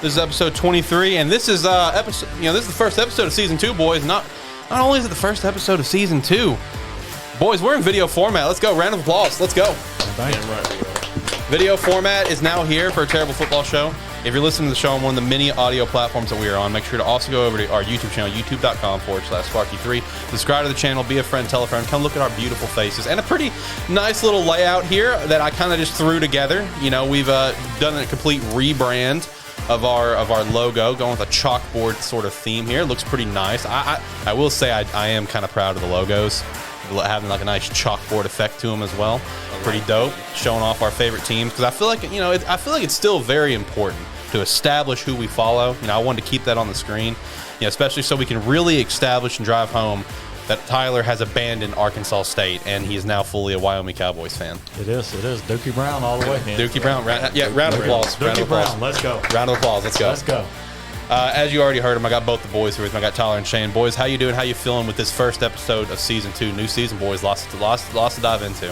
This is episode 23, and this is this is the first episode of season 2, boys. Not only is it the first episode of season 2, boys, we're in video format. Let's go. Round of applause. Let's go. Video format is now here for a Terrible Football Show. If you're listening to the show on one of the many audio platforms that we are on, make sure to also go over to our YouTube channel, youtube.com/Sparky3. Subscribe to the channel, be a friend, tell a friend. Come look at our beautiful faces. And a pretty nice little layout here that I kind of just threw together. You know, we've done a complete rebrand of our logo, going with a chalkboard sort of theme here. It looks pretty nice. I will say I am kind of proud of the logos, having like a nice chalkboard effect to them as well. Pretty dope, showing off our favorite teams, because I feel like it's still very important to establish who we follow. You know, I wanted to keep that on the screen, especially so we can really establish and drive home that Tyler has abandoned Arkansas State and he is now fully a Wyoming Cowboys fan. It is. Dookie Brown all the way. Dookie Brown. Round of applause. Dookie Brown, let's go. Round of applause. Let's go. Let's go. As you already heard him, I got both the boys here with me. I got Tyler and Shane. Boys, how you doing? How you feeling with this first episode of season 2? New season, boys. Lots to dive into.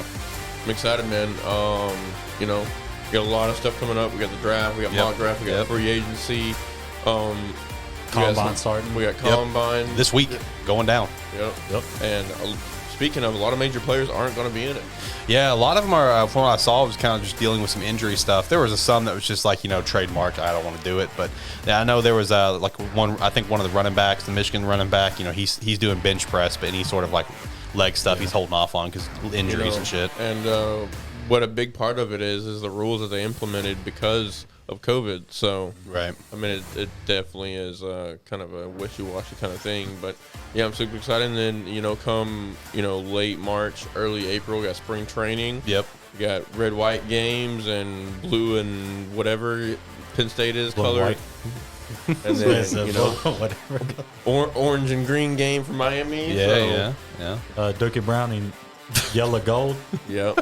I'm excited, man. We got a lot of stuff coming up. We got the draft. We got mock draft. We got free agency. Combine starting. We got combine this week going down. Yep. And speaking of, a lot of major players aren't going to be in it. Yeah, a lot of them are. From what I saw, was kind of just dealing with some injury stuff. There was some that was just like trademarked. I don't want to do it, but yeah, I know there was like one. I think one of the running backs, the Michigan running back. He's doing bench press, but any sort of like leg stuff he's holding off on because injuries and shit. And what a big part of it is the rules that they implemented because of COVID. So, right. I mean, it definitely is kind of a wishy-washy kind of thing. But, yeah, I'm super excited. And then, come, late March, early April, we got spring training. Yep. We got red-white games and blue and whatever Penn State is blue colored. And then, whatever. Orange and green game for Miami. Yeah. Dookie Brown in yellow gold. Yeah.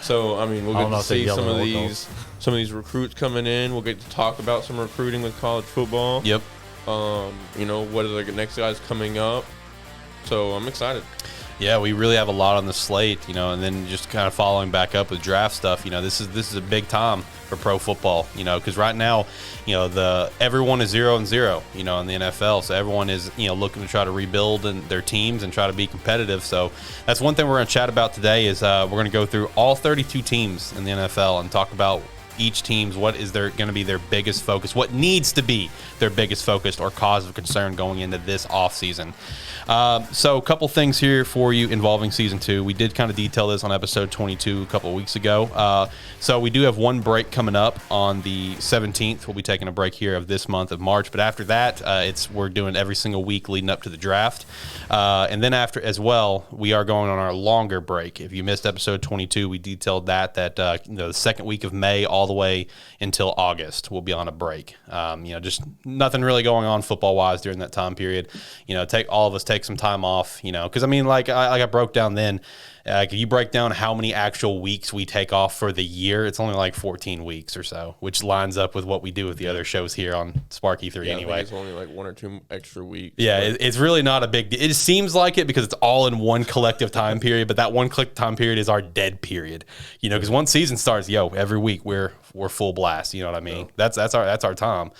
So, I mean, we'll get to see some of these recruits coming in. We'll get to talk about some recruiting with college football. Yep. What are the next guys coming up? So I'm excited. Yeah, we really have a lot on the slate, and then just kind of following back up with draft stuff. This is a big time for pro football, because right now, everyone is 0-0, in the NFL. So everyone is, looking to try to rebuild their teams and try to be competitive. So that's one thing we're going to chat about today is we're going to go through all 32 teams in the NFL and talk about each team's what is going to be their biggest focus, what needs to be their biggest focus or cause of concern going into this offseason. So a couple things here for you involving season 2. We did kind of detail this on episode 22 a couple of weeks ago. So we do have one break coming up on the 17th. We'll be taking a break here of this month of March. But after that, we're doing every single week leading up to the draft. And then after as well, we are going on our longer break. If you missed episode 22, we detailed that the second week of May all the way until August, we'll be on a break. Just nothing really going on football-wise during that time period. All of us take some time off, because I broke down then, if you break down how many actual weeks we take off for the year, it's only like 14 weeks or so, which lines up with what we do with the other shows here on Sparky 3 anyway. I think it's only like 1 or 2 extra weeks. Yeah, it's really not a big deal. It seems like it because it's all in one collective time period, but that one collective time period is our dead period. Because once season starts, every week we're full blast. You know what I mean? Yeah. That's our time.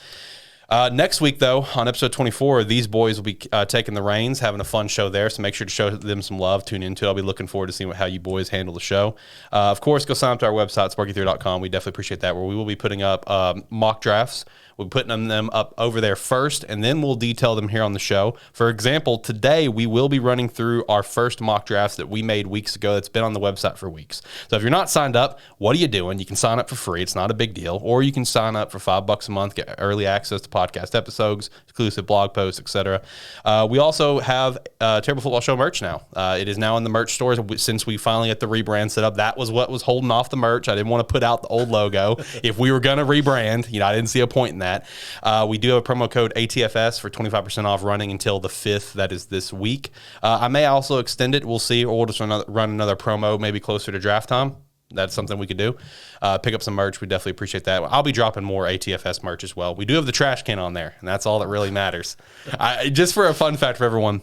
Next week, though, on episode 24, these boys will be taking the reins, having a fun show there, so make sure to show them some love. Tune into it. I'll be looking forward to seeing how you boys handle the show. Of course, go sign up to our website, sparky3.com. We definitely appreciate that, where we will be putting up mock drafts. We'll be putting them up over there first, and then we'll detail them here on the show. For example, today we will be running through our first mock drafts that we made weeks ago that's been on the website for weeks. So if you're not signed up, what are you doing? You can sign up for free. It's not a big deal. Or you can sign up for $5 a month, get early access to podcast episodes, exclusive blog posts, etc. We also have Terrible Football Show merch now. It is now in the merch stores since we finally got the rebrand set up. That was what was holding off the merch. I didn't want to put out the old logo. If we were going to rebrand, I didn't see a point in that. We do have a promo code ATFS for 25% off running until the 5th. That is this week. I may also extend it. We'll see. Or we'll just run another promo maybe closer to draft time. That's something we could do. Pick up some merch. We definitely appreciate that. I'll be dropping more ATFS merch as well. We do have the trash can on there, and that's all that really matters. Just for a fun fact for everyone,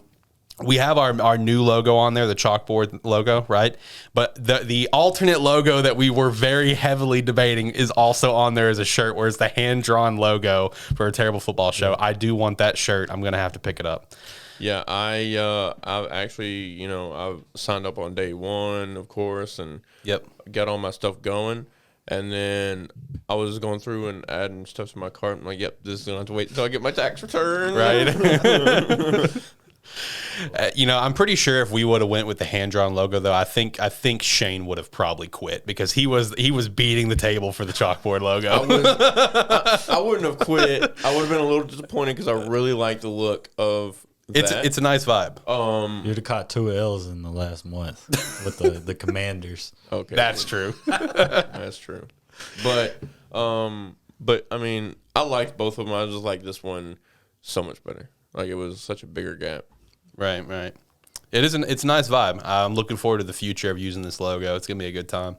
we have our new logo on there, the chalkboard logo, right? But the alternate logo that we were very heavily debating is also on there as a shirt, where it's the hand-drawn logo for A Terrible Football Show. I do want that shirt. I'm going to have to pick it up. Yeah, I've actually, I've signed up on day one, of course, and got all my stuff going. And then I was going through and adding stuff to my cart. I'm like, yep, this is going to have to wait until I get my tax return. Right. I'm pretty sure if we would have went with the hand-drawn logo, though, I think Shane would have probably quit, because he was beating the table for the chalkboard logo. I wouldn't have quit. I would have been a little disappointed because I really like the look of that. It's a nice vibe. You'd have caught 2 L's in the last month with the Commanders. Okay, that's true. That's true. But I mean, I liked both of them. I just like this one so much better. Like, it was such a bigger gap. Right. It's a nice vibe. I'm looking forward to the future of using this logo. It's going to be a good time.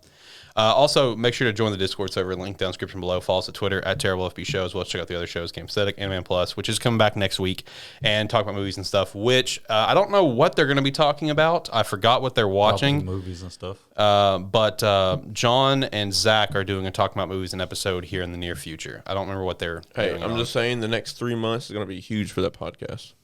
Also, make sure to join the Discord server, link down in the description below. Follow us at Twitter, at TerribleFB Show, as well as check out the other shows, Game Aesthetic, Anime Plus, which is coming back next week, and talk about movies and stuff, which I don't know what they're going to be talking about. I forgot what they're watching. Movies and stuff. But John and Zach are doing a Talking About Movies an episode here in the near future. I don't remember what they're doing. I'm just saying the next 3 months is going to be huge for that podcast.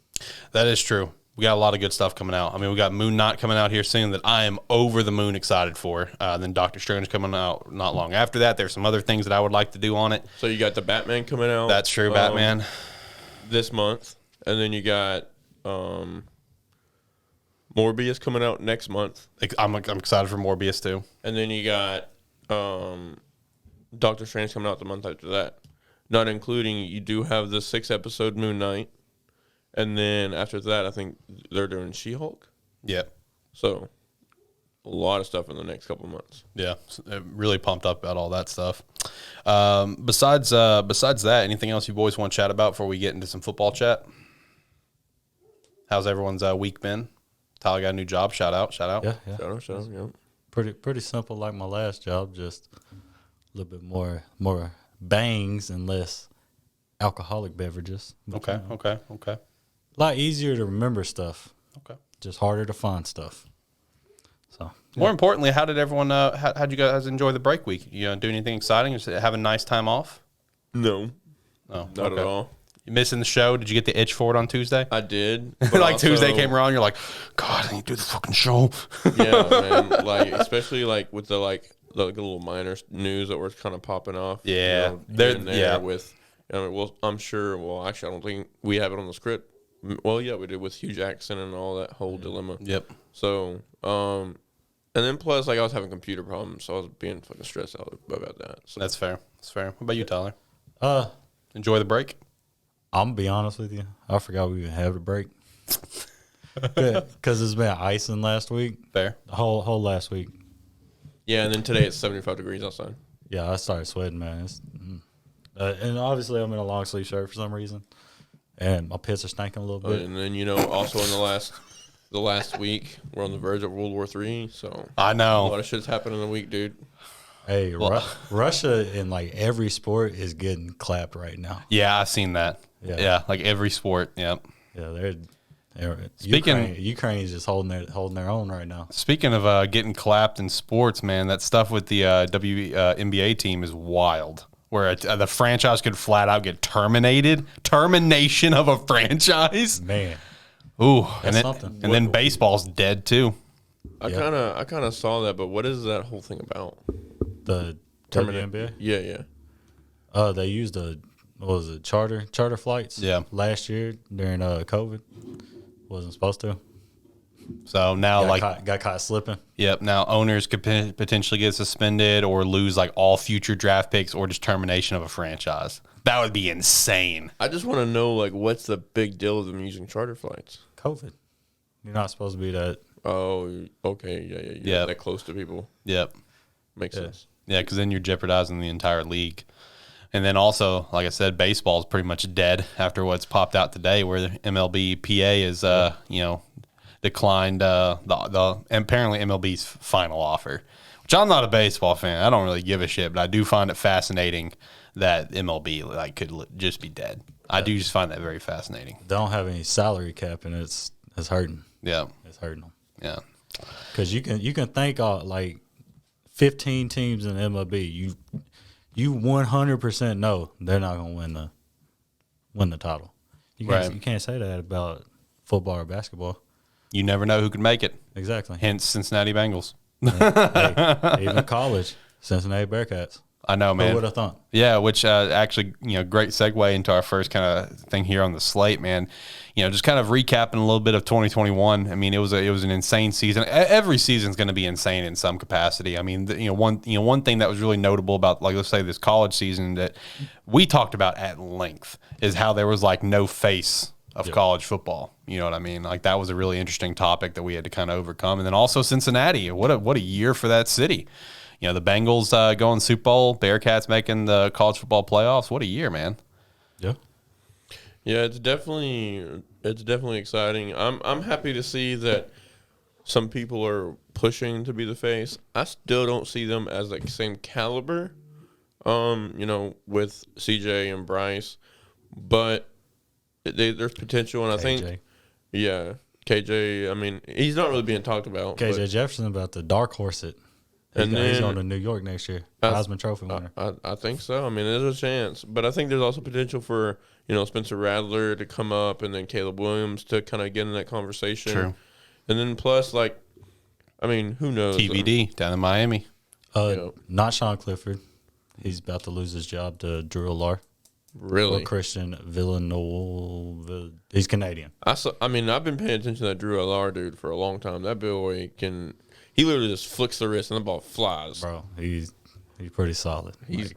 That is true. We got a lot of good stuff coming out. I mean, we got Moon Knight coming out here soon that I am over the moon excited for. Then Doctor Strange coming out not long after that. There's some other things that I would like to do on it. So you got the Batman coming out. That's true, Batman. This month. And then you got Morbius coming out next month. I'm excited for Morbius, too. And then you got Doctor Strange coming out the month after that. Not including, you do have the 6-episode Moon Knight. And then after that, I think they're doing She-Hulk. Yeah. So, a lot of stuff in the next couple of months. Yeah, really pumped up about all that stuff. Besides that, anything else you boys want to chat about before we get into some football chat? How's everyone's week been? Tyler got a new job. Shout out. Yeah. Shout out, yeah. Pretty simple, like my last job. Just a little bit more bangs and less alcoholic beverages. Okay. A lot easier to remember stuff. Okay. Just harder to find stuff. So more importantly, how did everyone? How'd you guys enjoy the break week? You do anything exciting? Just have a nice time off? No, not at all. You missing the show? Did you get the itch for it on Tuesday? I did. Like also, Tuesday came around, you're like, God, I need to do the fucking show. Yeah, man. Like, especially like with the little minor news that were kind of popping off. Yeah, with. I'm sure. Well, actually, I don't think we have it on the script. Well, yeah, we did with Hugh Jackson and all that whole dilemma. Yep. So, and then plus, like, I was having computer problems, so I was being fucking stressed out about that. So. That's fair. What about you, Tyler? Enjoy the break? I'm going to be honest with you. I forgot we even have a break. Because it's been icing last week. Fair. The whole last week. Yeah, and then today it's 75 degrees outside. Yeah, I started sweating, man. And obviously I'm in a long sleeve shirt for some reason. And my pits are stinking a little bit. And then, also in the last week, we're on the verge of World War III. So I know. A lot of shit's happened in a week, dude. Hey, Russia in like every sport is getting clapped right now. Yeah, I've seen that. Yeah, like every sport. Yep. Yeah, Ukraine is just holding their own right now. Speaking of getting clapped in sports, man, that stuff with the WNBA team is wild. Where the franchise could flat out get terminated. Termination of a franchise. Man. Ooh, That's and then baseball's dead too. I kind of saw that, but what is that whole thing about? The WNBA? Yeah. They used charter flights? Yeah. Last year during COVID. Wasn't supposed to. So now got caught slipping. Yep. Now owners could potentially get suspended or lose like all future draft picks or just termination of a franchise. That would be insane. I just want to know, like, what's the big deal of them using charter flights? COVID. You're not supposed to be that. Oh, okay. Yeah. That close to people. Yep. Makes sense. Yeah, because then you're jeopardizing the entire league. And then also, like I said, baseball is pretty much dead after what's popped out today, where the MLB PA is, declined the apparently MLB's final offer. Which I'm not a baseball fan. I don't really give a shit, but I do find it fascinating that MLB could just be dead. I do just find that very fascinating. They don't have any salary cap, and it's hurting. Yeah. It's hurting them. Yeah. Because you can think like 15 teams in MLB. You 100% know they're not going to win the title. You can't say that about football or basketball. You never know who could make it. Exactly. Hence Cincinnati Bengals. Hey, even college, Cincinnati Bearcats. I know, man. Who would have thought? Yeah, which actually, great segue into our first kind of thing here on the slate, man. Just kind of recapping a little bit of 2021. I mean, it was an insane season. Every season's going to be insane in some capacity. I mean, one thing that was really notable about, like, let's say this college season that we talked about at length is how there was like no face of college football. You know what I mean? Like, that was a really interesting topic that we had to kind of overcome. And then also Cincinnati. What a year for that city. The Bengals going Super Bowl, Bearcats making the college football playoffs. What a year, man. Yeah. Yeah, it's definitely exciting. I'm happy to see that some people are pushing to be the face. I still don't see them as like same caliber, with CJ and Bryce, but there's potential, and I think, yeah, KJ. I mean, he's not really being talked about. KJ Jefferson about the dark horse it. He's going to New York next year. Heisman Trophy winner. I think so. I mean, there's a chance. But I think there's also potential for, Spencer Rattler to come up and then Caleb Williams to kind of get in that conversation. True. And then plus, who knows? TBD down in Miami. Not Sean Clifford. He's about to lose his job to Drew Allar. Really? Or Christian Villanova. He's Canadian. I've been paying attention to that Drew Allar dude for a long time. That boy he literally just flicks the wrist and the ball flies. Bro, he's pretty solid. He's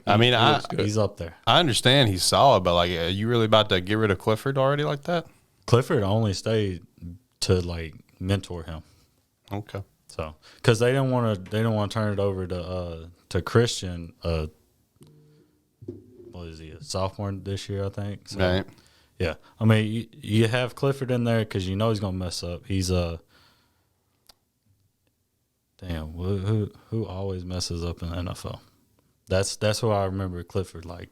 up there. I understand he's solid, but are you really about to get rid of Clifford already like that? Clifford only stayed to mentor him. Okay. So, because they don't want to turn it over to Christian. What is he? A sophomore this year, I think. So, right. Yeah. I mean, you have Clifford in there because he's gonna mess up. He's damn, who always messes up in the NFL? That's who I remember Clifford like.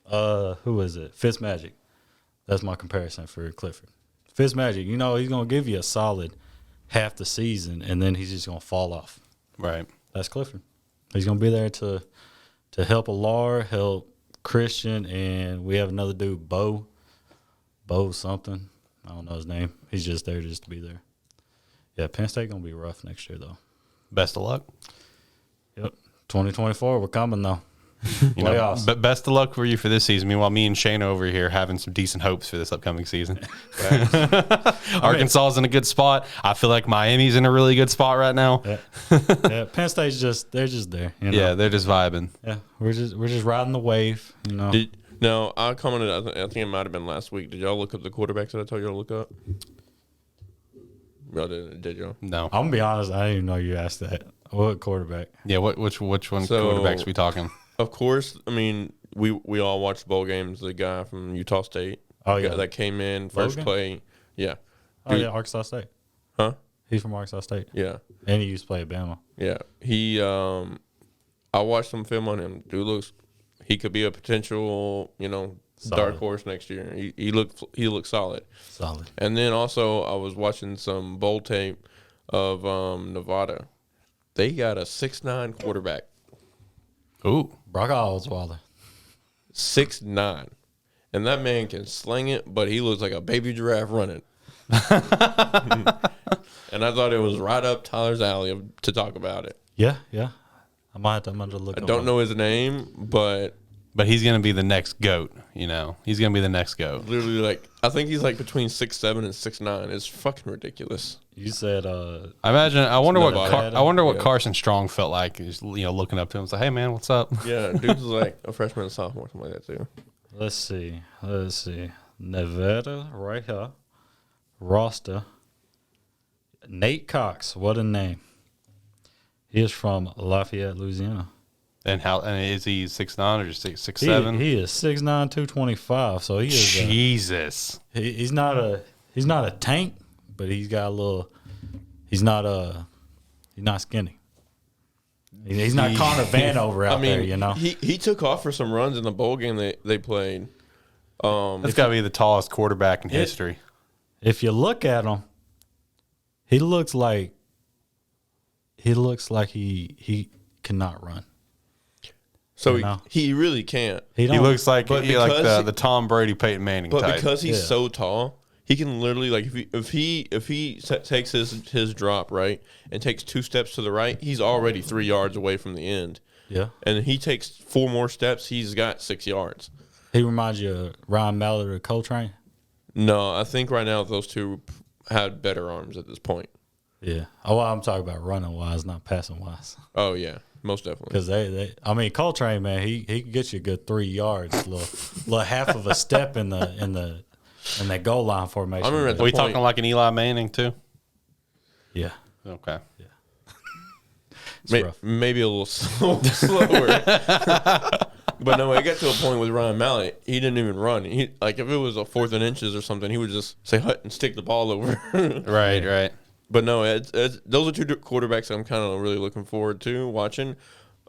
Who is it? Fitzmagic. That's my comparison for Clifford. Fitzmagic, he's going to give you a solid half the season, and then he's just going to fall off. Right. That's Clifford. He's going to be there to help Allar, help Christian, and we have another dude, Bo something. I don't know his name. He's just there just to be there. Yeah, Penn State going to be rough next year, though. Best of luck. Yep. 2024, we're coming, though. Playoffs. But best of luck for you for this season. Meanwhile, me and Shane over here having some decent hopes for this upcoming season. Arkansas is in a good spot. I feel like Miami's in a really good spot right now. Yeah. Penn State's they're just there. Yeah, they're just vibing. Yeah, we're just riding the wave. No, I commented. I think it might have been last week. Did y'all look up the quarterbacks that I told you to look up? Y'all did y'all? No. I'm gonna be honest. I didn't even know you asked that. What quarterback? Yeah. Which one quarterbacks we talking? Of course. I mean, we all watched bowl games. The guy from Utah State. Oh yeah. That came in first play. Yeah. Oh yeah, Arkansas State. Huh? He's from Arkansas State. Yeah. And he used to play at Bama. Yeah. He. I watched some film on him. Dude he could be a potential, dark horse next year. He looked solid. Solid. And then also I was watching some bowl tape of Nevada. They got a 6'9" quarterback. Ooh. Brock Osweiler. 6'9". And that man can sling it, but he looks like a baby giraffe running. And I thought it was right up Tyler's alley to talk about it. Yeah. I'm going to look. I don't know his name, but he's going to be the next GOAT, He's going to be the next GOAT. Literally, I think he's between 6'7" and 6'9". It's fucking ridiculous. You said I wonder what Carson Strong felt like, just, looking up to him. It's like, hey, man, what's up? Yeah, dude's like a freshman and sophomore, something like that, too. Let's see. Nevada, right here. Roster. Nate Cox, what a name. He is from Lafayette, Louisiana. And is he 6'9" or just 6'7"? He is 6'9", 225. So he is Jesus. He's not a tank, but he's got a little. He's not skinny. He's not Connor Vanover out there, He took off for some runs in the bowl game they played. That's got to be the tallest quarterback in history. If you look at him, He looks like he cannot run. So he really can't. He looks like the Tom Brady, Peyton Manning type. But because he's so tall, he can literally, like, if he takes his drop right and takes 2 steps to the right, he's already 3 yards away from the end. Yeah. And he takes 4 more steps, he's got 6 yards. He reminds you of Ryan Mallett or Coltrane? No, I think right now those two had better arms at this point. Yeah. Oh, well, I'm talking about running wise, not passing wise. Oh yeah, most definitely. Because I mean, Coltrane, man, he can get you a good 3 yards, little half of a step in that goal line formation. I remember Are we talking like an Eli Manning too? Yeah. Okay. Yeah. Maybe a little slower. But no, it got to a point with Ryan Mallett, he didn't even run. Like if it was a 4th and inches or something, he would just say hut and stick the ball over. Right. But no, those are 2 quarterbacks I'm kind of really looking forward to watching.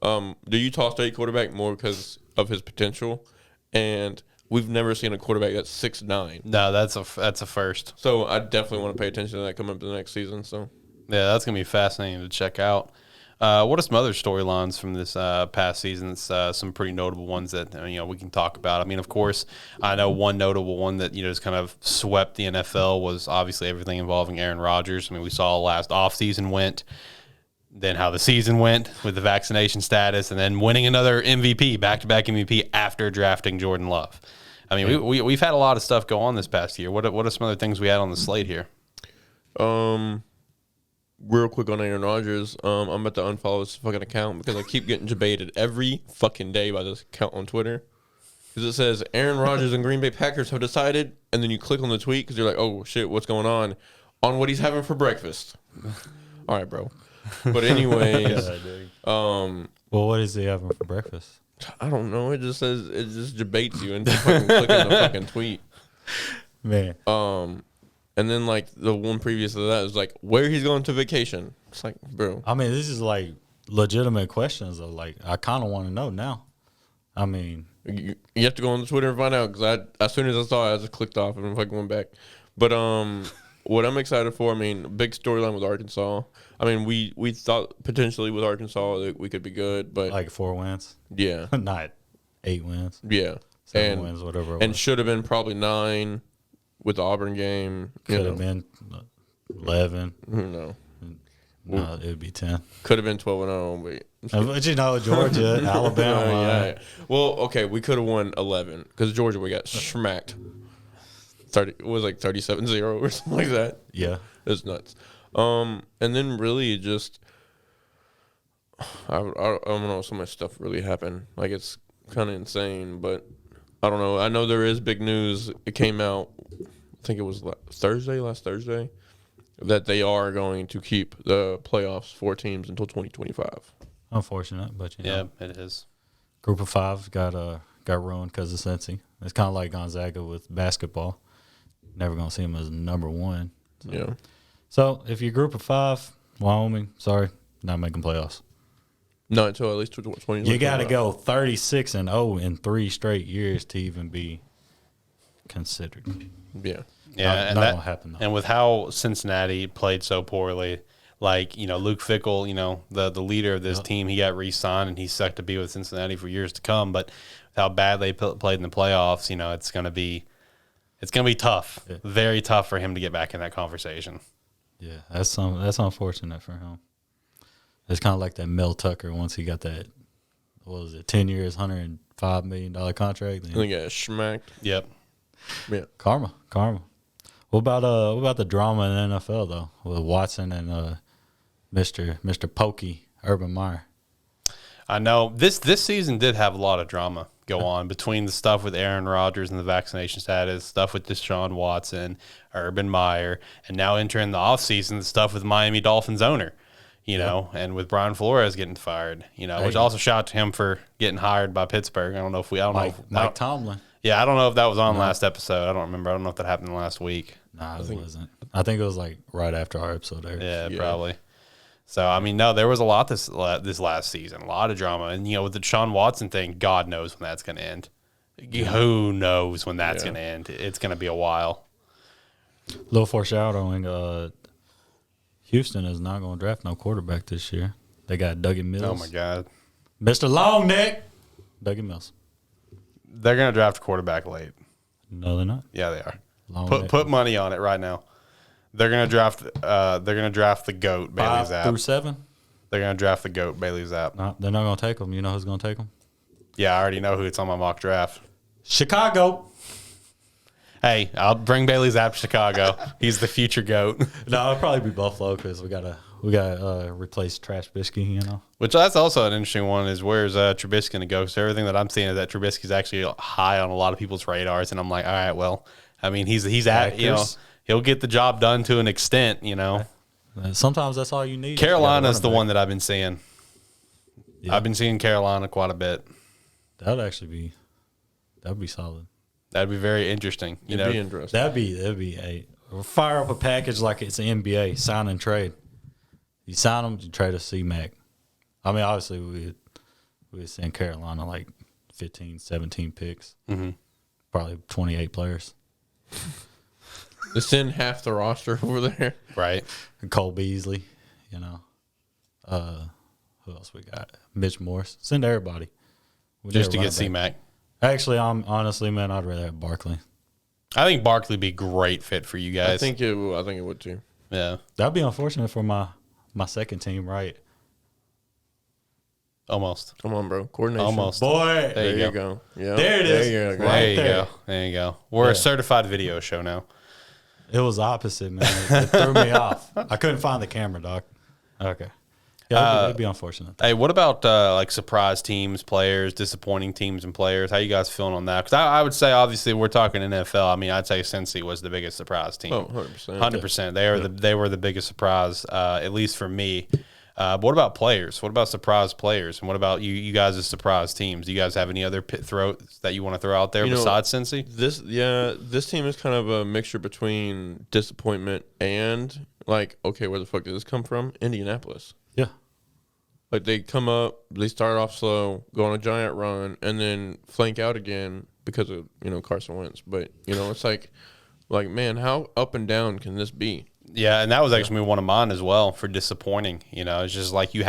The Utah State quarterback more because of his potential, and we've never seen a quarterback that's 6'9". No, that's a first. So I definitely want to pay attention to that coming up to the next season. So yeah, that's gonna be fascinating to check out. What are some other storylines from this past season? Some pretty notable ones that we can talk about. I mean, of course, I know one notable one that just kind of swept the NFL was obviously everything involving Aaron Rodgers. I mean, we saw last offseason went, then how the season went with the vaccination status, and then winning another MVP, back-to-back MVP after drafting Jordan Love. I mean, we've had a lot of stuff go on this past year. What are some other things we had on the slate here? Real quick on Aaron Rodgers, I'm about to unfollow this fucking account because I keep getting debated every fucking day by this account on Twitter. Because it says Aaron Rodgers and Green Bay Packers have decided, and then you click on the tweet because you're like, oh shit, what's going on what he's having for breakfast. All right, bro. But anyways, well, what is he having for breakfast? I don't know. It just debates you into fucking clicking the fucking tweet, man. And then, like, the one previous to that is, like, where he's going to vacation. It's like, bro. I mean, this is, like, legitimate questions. Of, like, I kind of want to know now. I mean. You have to go on the Twitter and find out because as soon as I saw it, I just clicked off and fucking went back. But what I'm excited for, I mean, big storyline with Arkansas. I mean, we thought potentially with Arkansas that we could be good, but. Like 4 wins? Yeah. Not 8 wins. Yeah. 7 wins, whatever it was. And should have been probably 9. With the Auburn game. Could have been 11. No. No, it would be 10. Could have been 12-0. But Georgia, Alabama. Yeah. Well, okay, we could have won 11 because Georgia, we got smacked. It was like 37-0 or something like that. Yeah. It was nuts. And then really just, I don't know, so much stuff really happened. Like, it's kind of insane, but I don't know. I know there is big news. It came out, I think it was last Thursday, that they are going to keep the playoffs 4 teams until 2025. Unfortunate, but yeah, it is. Group of 5 got ruined because of Cincy. It's kind of like Gonzaga with basketball. Never gonna see them as number 1. So. Yeah. So if you're group of 5, Wyoming, sorry, not making playoffs. Not until at least 2025. You got to go 36-0 in 3 straight years to even be considered. Yeah. Yeah, not gonna happen. Though. And with how Cincinnati played so poorly, like Luke Fickell, the leader of this team, he got re-signed and he's set to be with Cincinnati for years to come. But with how bad they played in the playoffs, it's gonna be tough, very tough for him to get back in that conversation. Yeah, that's unfortunate for him. It's kind of like that Mel Tucker once he got that, 10 years, $105 million contract. I think it got smacked. Yep. Yeah. Karma. What about the drama in the NFL though with Watson and Mr. Pokey Urban Meyer? I know this season did have a lot of drama go on between the stuff with Aaron Rodgers and the vaccination status, stuff with Deshaun Watson, Urban Meyer, and now entering the offseason, the stuff with Miami Dolphins owner. And with Brian Flores getting fired, which also shout out to him for getting hired by Pittsburgh. I don't know if Mike Tomlin. Yeah, I don't know if that was on last episode. I don't remember. I don't know if that happened last week. No, it wasn't. I think it was like right after our episode aired. Yeah, probably. So, I mean, no, there was a lot this last season, a lot of drama. And, with the Deshaun Watson thing, God knows when that's going to end. Who knows when that's going to end? It's going to be a while. Little foreshadowing, Houston is not going to draft no quarterback this year. They got Dougie Mills. Oh, my God. Mr. Long Neck. Dougie Mills. They're going to draft a quarterback late. No, they're not. Yeah, they are. Put money on it right now. They're going to draft the GOAT, Bailey 5 Zapp. through 7? They're going to draft the GOAT, Bailey Zapp. No, they're not going to take him. You know who's going to take him? Yeah, I already know who it's on my mock draft. Chicago. Hey, I'll bring Bailey Zapp to Chicago. He's the future GOAT. No, it'll probably be Buffalo because we got to replace Trash Biscuit, you know. Which that's also an interesting one is where's Trubisky going to go? So everything that I'm seeing is that Trubisky's actually high on a lot of people's radars, and I'm like, all right, well, I mean, he's at, you know, he'll get the job done to an extent, you know. Sometimes that's all you need. Carolina's the one that I've been seeing. Yeah. I've been seeing Carolina quite a bit. That'd be solid. That'd be very interesting. It'd be interesting. That'd be a fire up a package like it's the NBA, sign and trade. You sign them, you trade a C-Mac. I mean, obviously we would send Carolina like 15, 17 picks, probably 28 players. Just send half the roster over there. Right. And Cole Beasley, you know. Who else we got? Mitch Morse. Send everybody. Just to get C-Mac. Actually, honestly, man, I'd rather have Barkley. I think Barkley would be a great fit for you guys. I think it would too. Yeah. That'd be unfortunate for my second team, right? Almost. Come on, bro. Coordination. Almost. Boy. There you go. Yeah. There it is. There you go. Right There you there. go. There you go. We're a certified video show now. It was opposite, man. It threw me off. I couldn't find the camera, doc. Okay. Yeah, it'd be unfortunate. Hey, what about like surprise teams, players, disappointing teams and players? How you guys feeling on that? Because I would say, obviously, we're talking NFL. I mean, I'd say Cincy was the biggest surprise team. Oh, 100%. 100%. They were the biggest surprise, at least for me. But what about players? What about surprise players? And what about you guys as surprise teams? Do you guys have any other pit throats that you want to throw out there besides Cincy? This team is kind of a mixture between disappointment and like, okay, where the fuck did this come from? Indianapolis. Yeah. Like they come up, they start off slow, go on a giant run, and then flank out again because of Carson Wentz. But it's like man, how up and down can this be? Yeah, and that was actually one of mine as well for disappointing. It's just like they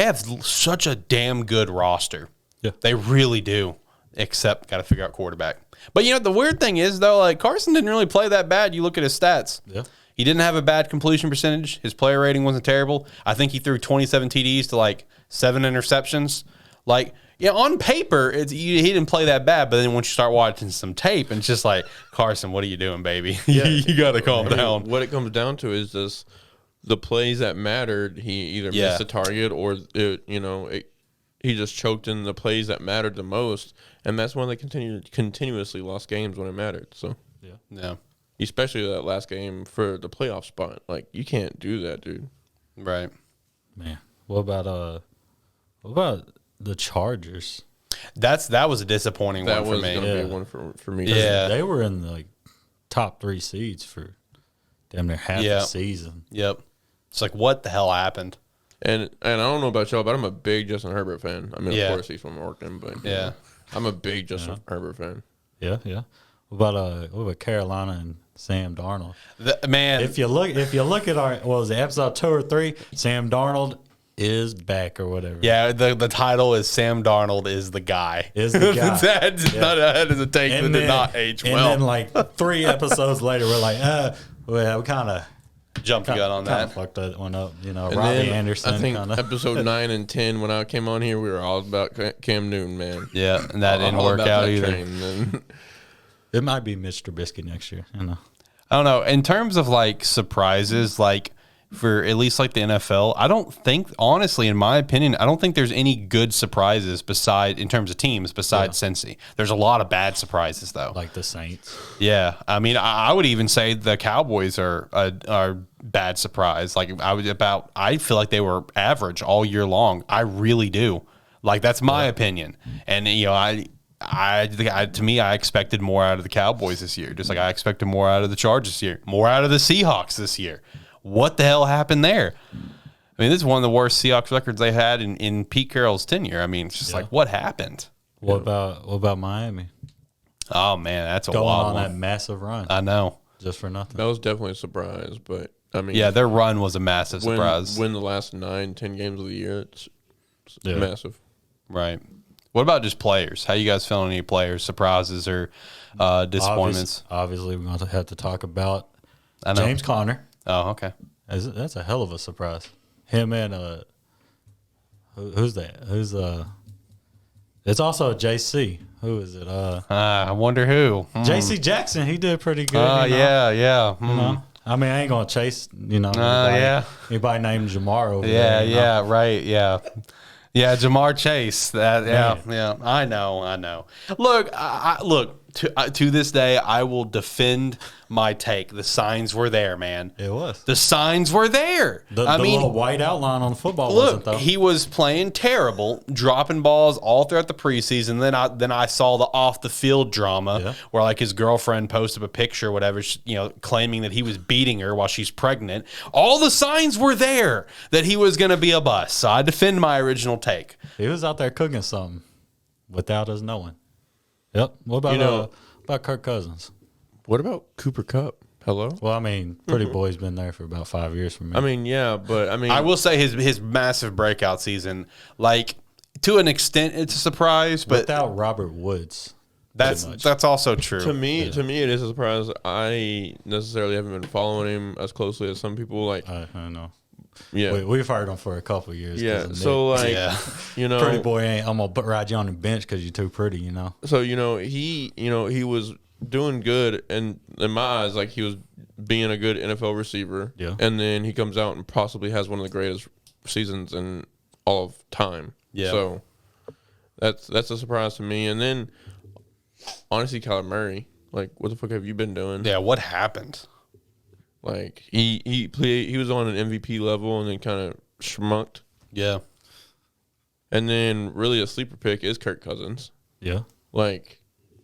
have such a damn good roster. Yeah, they really do. Except got to figure out quarterback. But the weird thing is though, like Carson didn't really play that bad. You look at his stats. Yeah. He didn't have a bad completion percentage. His player rating wasn't terrible. I think he threw 27 TDs to like 7 interceptions. Like, on paper, he didn't play that bad. But then once you start watching some tape, and it's just like, Carson, what are you doing, baby? Yeah. You got to calm down. What it comes down to is this: the plays that mattered, he either missed the target or he just choked in the plays that mattered the most, and that's when they continuously lost games when it mattered. So yeah. Especially that last game for the playoff spot. Like, you can't do that, dude. Right. Man. What about the Chargers? That was a disappointing one for me. That was going to be one for me. Yeah. They were in the top 3 seeds for damn near half the season. Yep. It's like, what the hell happened? And I don't know about y'all, but I'm a big Justin Herbert fan. I mean, of course, he's from Oregon, but I'm a big Justin Herbert fan. Yeah, yeah. What about Carolina and Sam Darnold? Man, if you look at our was it episode 2 or 3, Sam Darnold is back or whatever. Yeah, the title is Sam Darnold is the guy. Is the guy. That is a take that did not age well. And then like 3 episodes later, we're like, we kind of jumped the gun on that. Fucked that one up, And Robbie Anderson. I think kinda. episode 9 and 10 when I came on here, we were all about Cam Newton, man. Yeah, and that didn't work out either. It might be Mitch Trubisky next year. I don't know. In terms of like surprises, like for at least like the NFL, I don't think, honestly, in my opinion, I don't think there's any good surprises in terms of teams besides Cincy. There's a lot of bad surprises though, like the Saints. Yeah, I mean, I would even say the Cowboys are a bad surprise. Like I feel like they were average all year long. I really do. Like that's my opinion, and to me, I expected more out of the Cowboys this year, just like I expected more out of the Chargers this year, more out of the Seahawks this year. What the hell happened there? I mean, this is one of the worst Seahawks records they had in Pete Carroll's tenure. I mean, it's just like, what happened? What about Miami? Oh man, that's a going wild on one. That massive run. I know, just for nothing. That was definitely a surprise, but I mean, yeah, their run was a massive surprise. Win the last 9-10 games of the year. It's massive. Right. What about just players? How you guys feeling? Any players, surprises or disappointments? Obviously, we're going to have to talk about James Conner. Oh, okay. That's a hell of a surprise. Him and who's that? It's also a JC. Who is it? I wonder who. JC Jackson. He did pretty good. Yeah. You know? I mean, I ain't gonna chase. Anybody named Jamar over there. Yeah. Right. Yeah. Yeah, Jamar Chase. Yeah. I know. Look, to this day, I will defend my take. The signs were there, man. It was. The signs were there. The little white outline on the football wasn't, though. He was playing terrible, dropping balls all throughout the preseason. Then I saw the off the field drama where like his girlfriend posted a picture, or whatever, claiming that he was beating her while she's pregnant. All the signs were there that he was going to be a bust. So I defend my original take. He was out there cooking something without us knowing. Yep. What about about Kirk Cousins? What about Cooper Kupp? Hello? Well, I mean, Pretty Boy's been there for about 5 years for me. I mean, yeah, but I mean, I will say his massive breakout season, like to an extent, it's a surprise, but without Robert Woods, that's also true. To me, it is a surprise. I necessarily haven't been following him as closely as some people. Like, I know. Yeah, we've heard him for a couple of years. Yeah, so like, Pretty Boy ain't. I'm gonna ride you on the bench because you're too pretty. So he was doing good, and in my eyes, like he was being a good NFL receiver. Yeah, and then he comes out and possibly has one of the greatest seasons in all of time. Yeah, so that's a surprise to me. And then honestly, Kyler Murray, like, what the fuck have you been doing? Yeah, what happened? Like he was on an MVP level and then kind of schmucked. Yeah. And then really a sleeper pick is Kirk Cousins. Yeah. Like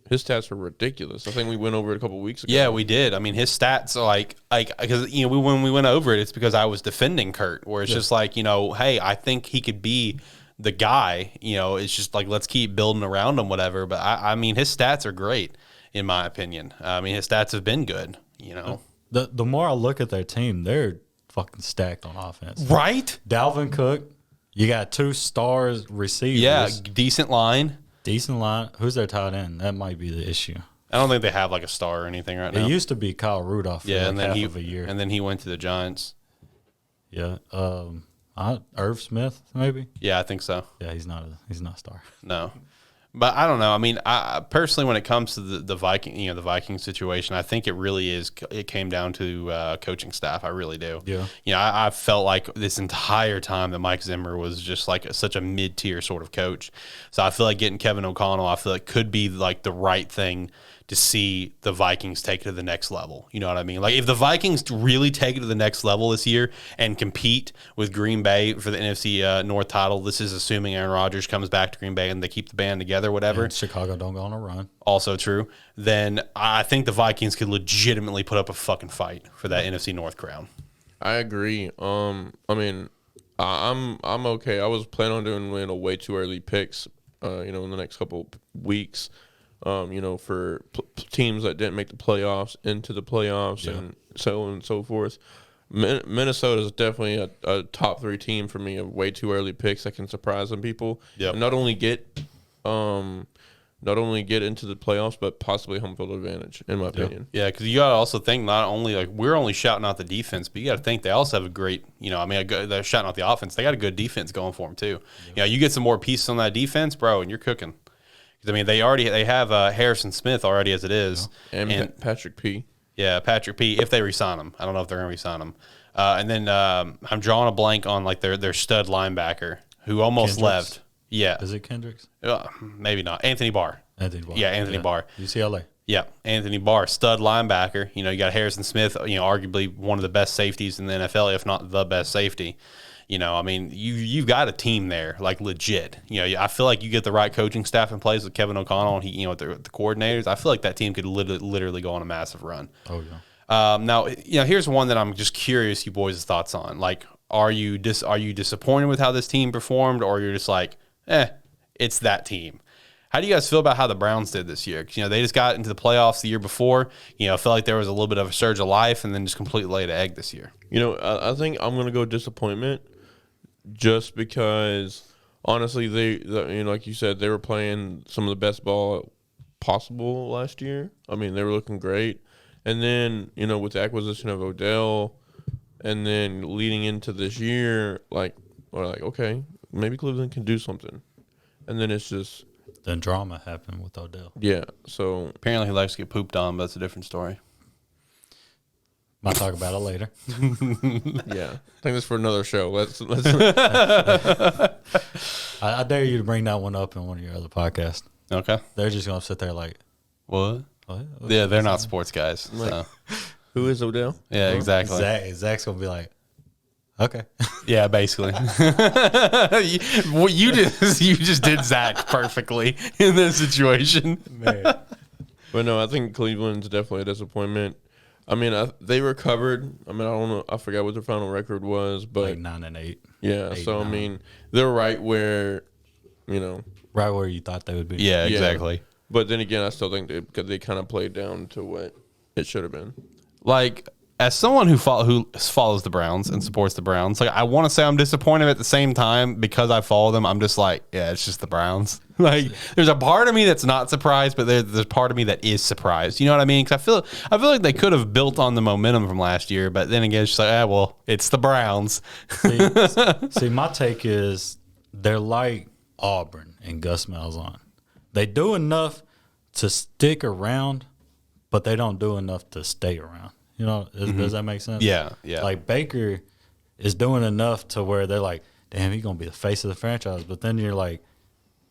his stats are ridiculous. I think we went over it a couple weeks ago. Yeah, we did. I mean, his stats are like because when we went over it, it's because I was defending Kurt, where it's just like, hey, I think he could be the guy. It's just like, let's keep building around him, whatever. But I mean, his stats are great in my opinion. I mean, his stats have been good. The more I look at their team, they're fucking stacked on offense. Right? Dalvin Cook, you got 2 stars receivers. Yeah, decent line. Who's their tight end? That might be the issue. I don't think they have like a star or anything right now. It used to be Kyle Rudolph for and then half of a year. And then he went to the Giants. Yeah. Irv Smith, maybe? Yeah, I think so. Yeah, he's not a star. No. But I don't know. I mean, I personally, when it comes to the Viking, the Viking situation, I think it came down to coaching staff. I really do. Yeah. I felt like this entire time that Mike Zimmer was just like such a mid-tier sort of coach. So I feel like getting Kevin O'Connell, I feel like could be like the right thing to see the Vikings take it to the next level. You know what I mean? Like if the Vikings really take it to the next level this year and compete with Green Bay for the NFC North title, this is assuming Aaron Rodgers comes back to Green Bay and they keep the band together, whatever. And Chicago don't go on a run. Also true. Then I think the Vikings could legitimately put up a fucking fight for that NFC North crown. I agree. I mean, I'm okay. I was planning on doing way too early picks, in the next couple weeks. For teams that didn't make the playoffs into the playoffs and so on and so forth. Minnesota is definitely a top 3 team for me of way too early picks that can surprise some people. Yep. And not only get into the playoffs, but possibly home field advantage, in my opinion. Yeah, because you got to also think not only like we're only shouting out the defense, but you got to think they also have a great, they're shouting out the offense. They got a good defense going for them too. Yeah. You get some more pieces on that defense, bro, and you're cooking. I mean, they have Harrison Smith already as it is. And Patrick P. Yeah, Patrick P. If they re-sign him. I don't know if they're going to re-sign him. And then I'm drawing a blank on like their stud linebacker who almost left. Yeah. Is it Kendricks? Maybe not. Anthony Barr. Yeah, Anthony Barr. UCLA. Yeah, Anthony Barr, stud linebacker. You got Harrison Smith, arguably one of the best safeties in the NFL, if not the best safety. I mean, you've got a team there, like legit. I feel like you get the right coaching staff in place with Kevin O'Connell and the coordinators. I feel like that team could literally go on a massive run. Oh yeah. Now, here's one that I'm just curious you boys' thoughts on. Like, are you disappointed with how this team performed, or you're just like, it's that team? How do you guys feel about how the Browns did this year? 'Cause, they just got into the playoffs the year before. I felt like there was a little bit of a surge of life, and then just completely laid an egg this year. I think I'm gonna go disappointment, just because honestly, like you said, they were playing some of the best ball possible last year. I mean, they were looking great, and then with the acquisition of Odell, and then leading into this year, we're like, okay, maybe Cleveland can do something, and then it's just. Then drama happened with Odell. Yeah, so apparently he likes to get pooped on, but that's a different story. Might talk about it later. Yeah, I think that's for another show. Let's. I dare you to bring that one up in one of your other podcasts. Okay. They're just gonna sit there like, what? Yeah, they're not sports guys. So. Who is Odell? Yeah, exactly. Zach's gonna be like, okay. Yeah, basically. you just did Zach perfectly in this situation. Man. But no, I think Cleveland's definitely a disappointment. I mean, they recovered. I mean, I don't know. I forgot what their final record was, but like 9-8. Yeah, 8, so 9. I mean, they're right where, right where you thought they would be. Yeah, exactly. But then again, I still think they kind of played down to what it should have been. Like, as someone who follows the Browns and supports the Browns, I want to say I'm disappointed at the same time because I follow them. I'm just like, yeah, it's just the Browns. There's a part of me that's not surprised, but there's part of me that is surprised. You know what I mean? Because I feel like they could have built on the momentum from last year, but then again, it's just like, well, it's the Browns. See, my take is they're like Auburn and Gus Malzahn. They do enough to stick around, but they don't do enough to stay around. Does that make sense? Yeah. Like Baker is doing enough to where they're like, damn, he's going to be the face of the franchise. But then you're like,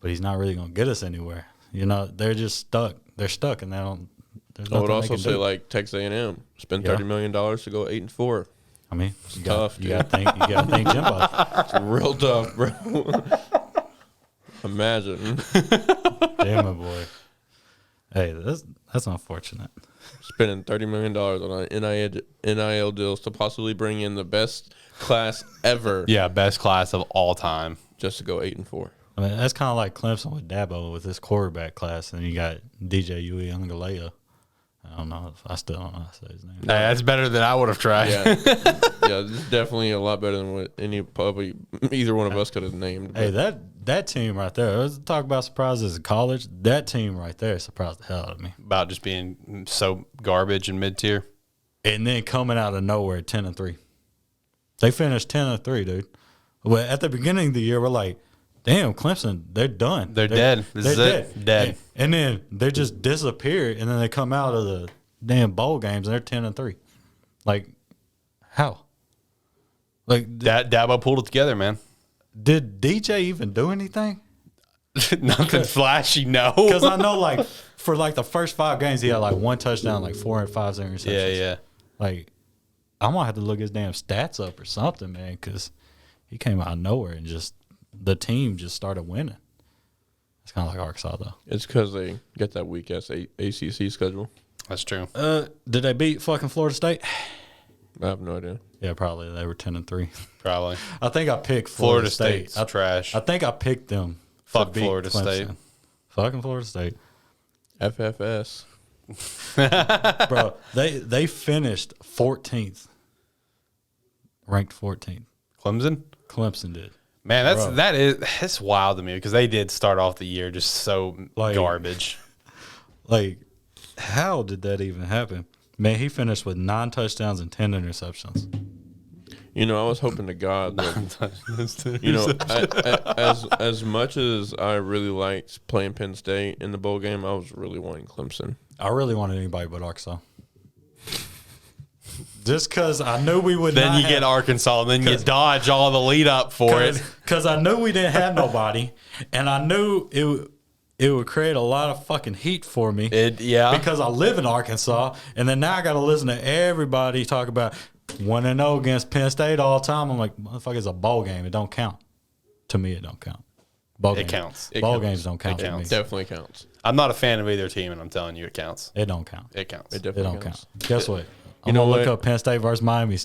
but he's not really going to get us anywhere. They're just stuck. They're stuck, and they don't. I would also say like Texas A&M spend $30 million to go 8-4. I mean, it's tough. You got to think Jimbo. It's real tough, bro. Imagine. Damn it, boy. Hey, that's unfortunate. Spending $30 million on NIL deals to possibly bring in the best class ever. Yeah, best class of all time. Just to go 8-4. I mean, that's kind of like Clemson with Dabo with his quarterback class, and you got DJ Uiagalelei. I don't know. I still don't know how to say his name. Hey, that's better than I would have tried. Yeah, this is definitely a lot better than what either one of us could have named. Hey, that team right there. Let's talk about surprises in college. That team right there surprised the hell out of me. About just being so garbage and mid tier, and then coming out of nowhere 10-3. They finished 10-3, dude. Well, at the beginning of the year, we're like, damn, Clemson, they're done. They're dead. This is it. Dead. And then they just disappear, and then they come out of the damn bowl games, and they're 10-3. Like, how? Like Dabo pulled it together, man. Did DJ even do anything? Nothing flashy, no. Because I know, for the first 5 games, he had, 1 touchdown, 4 and 5 interceptions. Yeah. Like, I'm going to have to look his damn stats up or something, man, because he came out of nowhere and just the team just started winning. It's kind of like Arkansas, though. It's because they get that weak-ass ACC schedule. That's true. Did they beat fucking Florida State? I have no idea. Yeah, probably. They were 10-3. Probably. I think I picked Florida State. State's trash. I think I picked them. Fuck Florida State. Fucking Florida State. FFS. Bro, they finished 14th. Ranked 14th. Clemson did. Man, that's wild to me because they did start off the year just so garbage. Like, how did that even happen? Man, he finished with 9 touchdowns and 10 interceptions. I was hoping to God that, as much as I really liked playing Penn State in the bowl game, I was really wanting Clemson. I really wanted anybody but Arkansas. Just because I knew we would then you get Arkansas, and then you dodge all the lead up for it. Because I knew we didn't have nobody, and I knew it would create a lot of fucking heat for me. Because I live in Arkansas, and then now I got to listen to everybody talk about 1-0 against Penn State all the time. I'm like, motherfucker, it's a bowl game. It don't count. To me, it don't count. It counts. Bowl games don't count. It counts. Definitely counts. I'm not a fan of either team, and I'm telling you, it counts. It don't count. It counts. It definitely don't counts. count. Guess what? I'm going to look up Penn State versus Miami.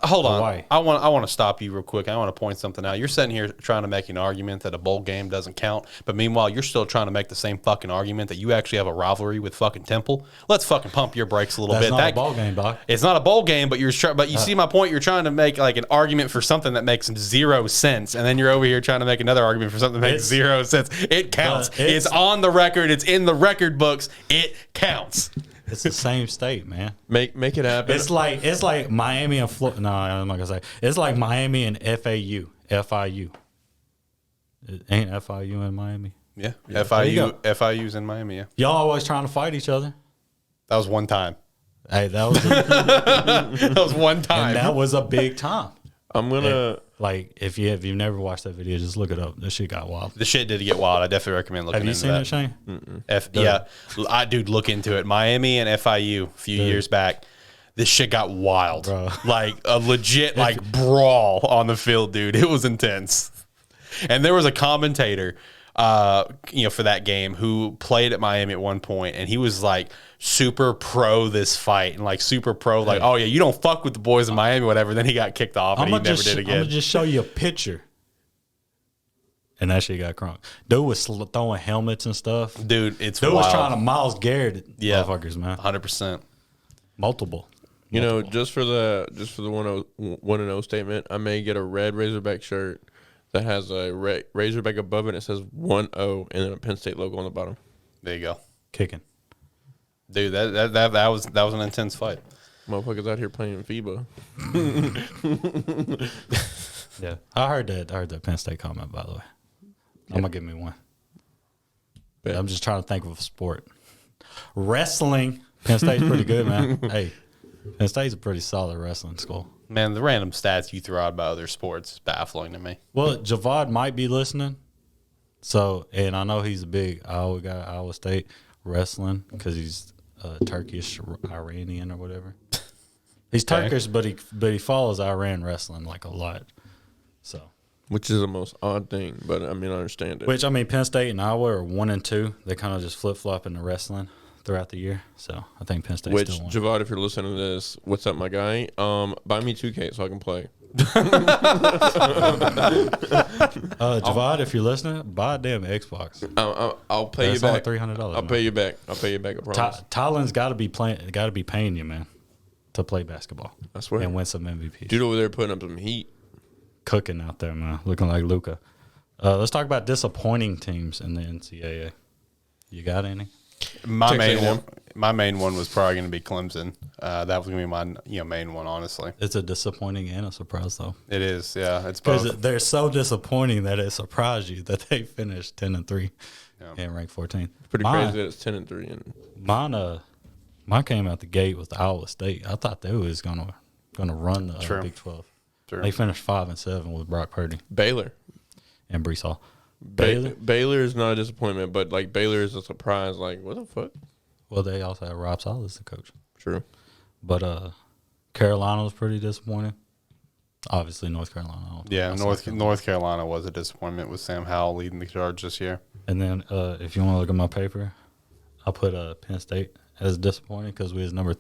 Hold on. Hawaii. I want to stop you real quick. I want to point something out. You're sitting here trying to make an argument that a bowl game doesn't count, but meanwhile, you're still trying to make the same fucking argument that you actually have a rivalry with fucking Temple. Let's fucking pump your brakes a little bit. That's not a bowl game, Doc. It's not a bowl game, but you see my point. You're trying to make like an argument for something that makes zero sense, and then you're over here trying to make another argument for something that makes zero sense. It counts. It's on the record. It's in the record books. It counts. It's the same state, man. Make it happen. It's like Miami and Florida. No, I'm not gonna say. It's like Miami and FIU. It ain't FIU in Miami. Yeah. FIU's in Miami. Yeah. Y'all always trying to fight each other. That was one time. Hey, that was That was one time. and that was a big time. I'm gonna Like if you've never watched that video, just look it up. This shit got wild. The shit did get wild. I definitely recommend looking into that. Have you seen it, Shane? Yeah, dude, look into it. Miami and FIU a few years back. This shit got wild. Bro. Like a legit brawl on the field, dude. It was intense. And there was a commentator, for that game who played at Miami at one point, and he was like super pro this fight and like super pro, like, oh yeah, you don't fuck with the boys in Miami, whatever. Then he got kicked off and he never did again. I'm gonna just show you a picture. And that shit got crunk. Dude was throwing helmets and stuff. Dude, it's Dude wild. was trying to Miles Garrett motherfuckers, man. 100%. Multiple. You know, just for the 1-0 statement, I may get a red Razorback shirt that has a Razorback above it and it says 1-0 and then a Penn State logo on the bottom. There you go. Kicking. Dude, that was an intense fight. Motherfuckers out here playing FIBA. Yeah. I heard that Penn State comment, by the way. I'm gonna give me one. Bet. I'm just trying to think of a sport. Wrestling. Penn State's pretty good, man. Hey, Penn State's a pretty solid wrestling school. Man, the random stats you throw out about other sports is baffling to me. Well, Javad might be listening. So, and I know he's a big Iowa guy, Iowa State wrestling, because he's Turkish, Iranian or whatever. He's Turkish, but he follows Iran wrestling like a lot. So, Which is the most odd thing, but I mean, I understand it. which I mean, Penn State and Iowa are 1 and 2. They kind of just flip flop into wrestling throughout the year. So I think Penn State still won. Javad, if you're listening to this, what's up, my guy? Buy me 2K so I can play. Javad, if you're listening, buy a damn Xbox. I'll pay That's you only back. $300. I'll pay you back. I promise. Tylen's got to be paying you, man, to play basketball. I swear. And win some MVPs. Dude over there putting up some heat. Cooking out there, man, looking like Luka. Let's talk about disappointing teams in the NCAA. You got any? My main one was probably going to be Clemson. That was going to be my main one, honestly. It's a disappointing and a surprise, though. It is, yeah. It's both. Because they're so disappointing that it surprised you that they finished 10-3 and ranked 14th. Pretty crazy that it's 10-3. And mine came out the gate with Iowa State. I thought they was gonna run the Big 12. Sure. They finished 5-7 with Brock Purdy Baylor. and Brees Hall. Baylor is not a disappointment, but like Baylor is a surprise. Like, what the fuck? Well, they also had Rob Sala as the coach. True. But Carolina was pretty disappointing. Obviously, North Carolina. Yeah, North Carolina was a disappointment with Sam Howell leading the charge this year. And then if you want to look at my paper, I put Penn State as disappointing because we was number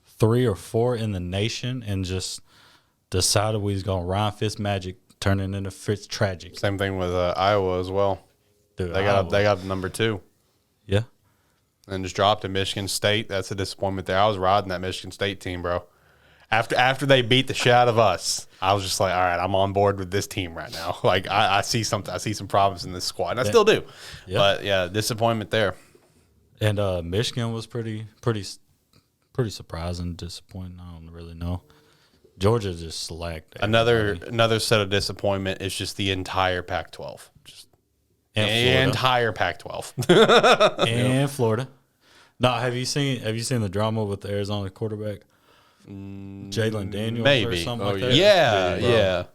3 or 4 in the nation and just decided we was going to Ryan Fitzmagic turning into Fitz Tragic. Same thing with Iowa as well. Dude, They got number 2. Yeah. And just dropped to Michigan State. That's a disappointment there. I was riding that Michigan State team, bro. After they beat the shit out of us, I was just like, all right, I'm on board with this team right now. Like I see something. I see some problems in this squad, and I still do. Yeah. But yeah, disappointment there. And Michigan was pretty surprising, disappointing. I don't really know. Georgia just slacked. Another set of disappointment is just the entire Pac-12. Just entire Pac-12 and Florida. No, have you seen the drama with the Arizona quarterback, Jalen Daniels, maybe or something like that? Yeah.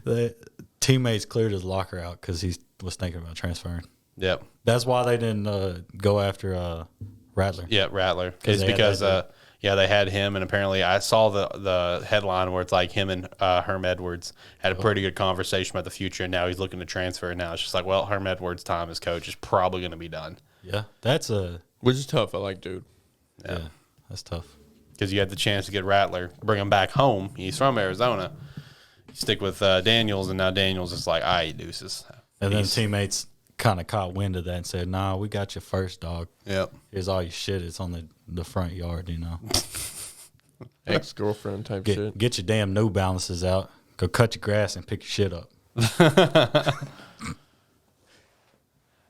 The teammates cleared his locker out because he was thinking about transferring. Yep. That's why they didn't go after Rattler. Yeah, Rattler. It's because they had him, and apparently I saw the headline where it's like him and Herm Edwards had a pretty good conversation about the future, and now he's looking to transfer. And now it's just like, well, Herm Edwards' time as coach is probably going to be done. Yeah, that's which is tough. I like, dude. Yeah, that's tough. because you had the chance to get Rattler, bring him back home. He's from Arizona. You stick with Daniels, and now Daniels is like, all right, deuces. And then teammates kind of caught wind of that and said, nah, we got you first, dog. Yep. Here's all your shit. It's on the front yard, you know. Ex-girlfriend type shit. Get your damn New Balances out. Go cut your grass and pick your shit up.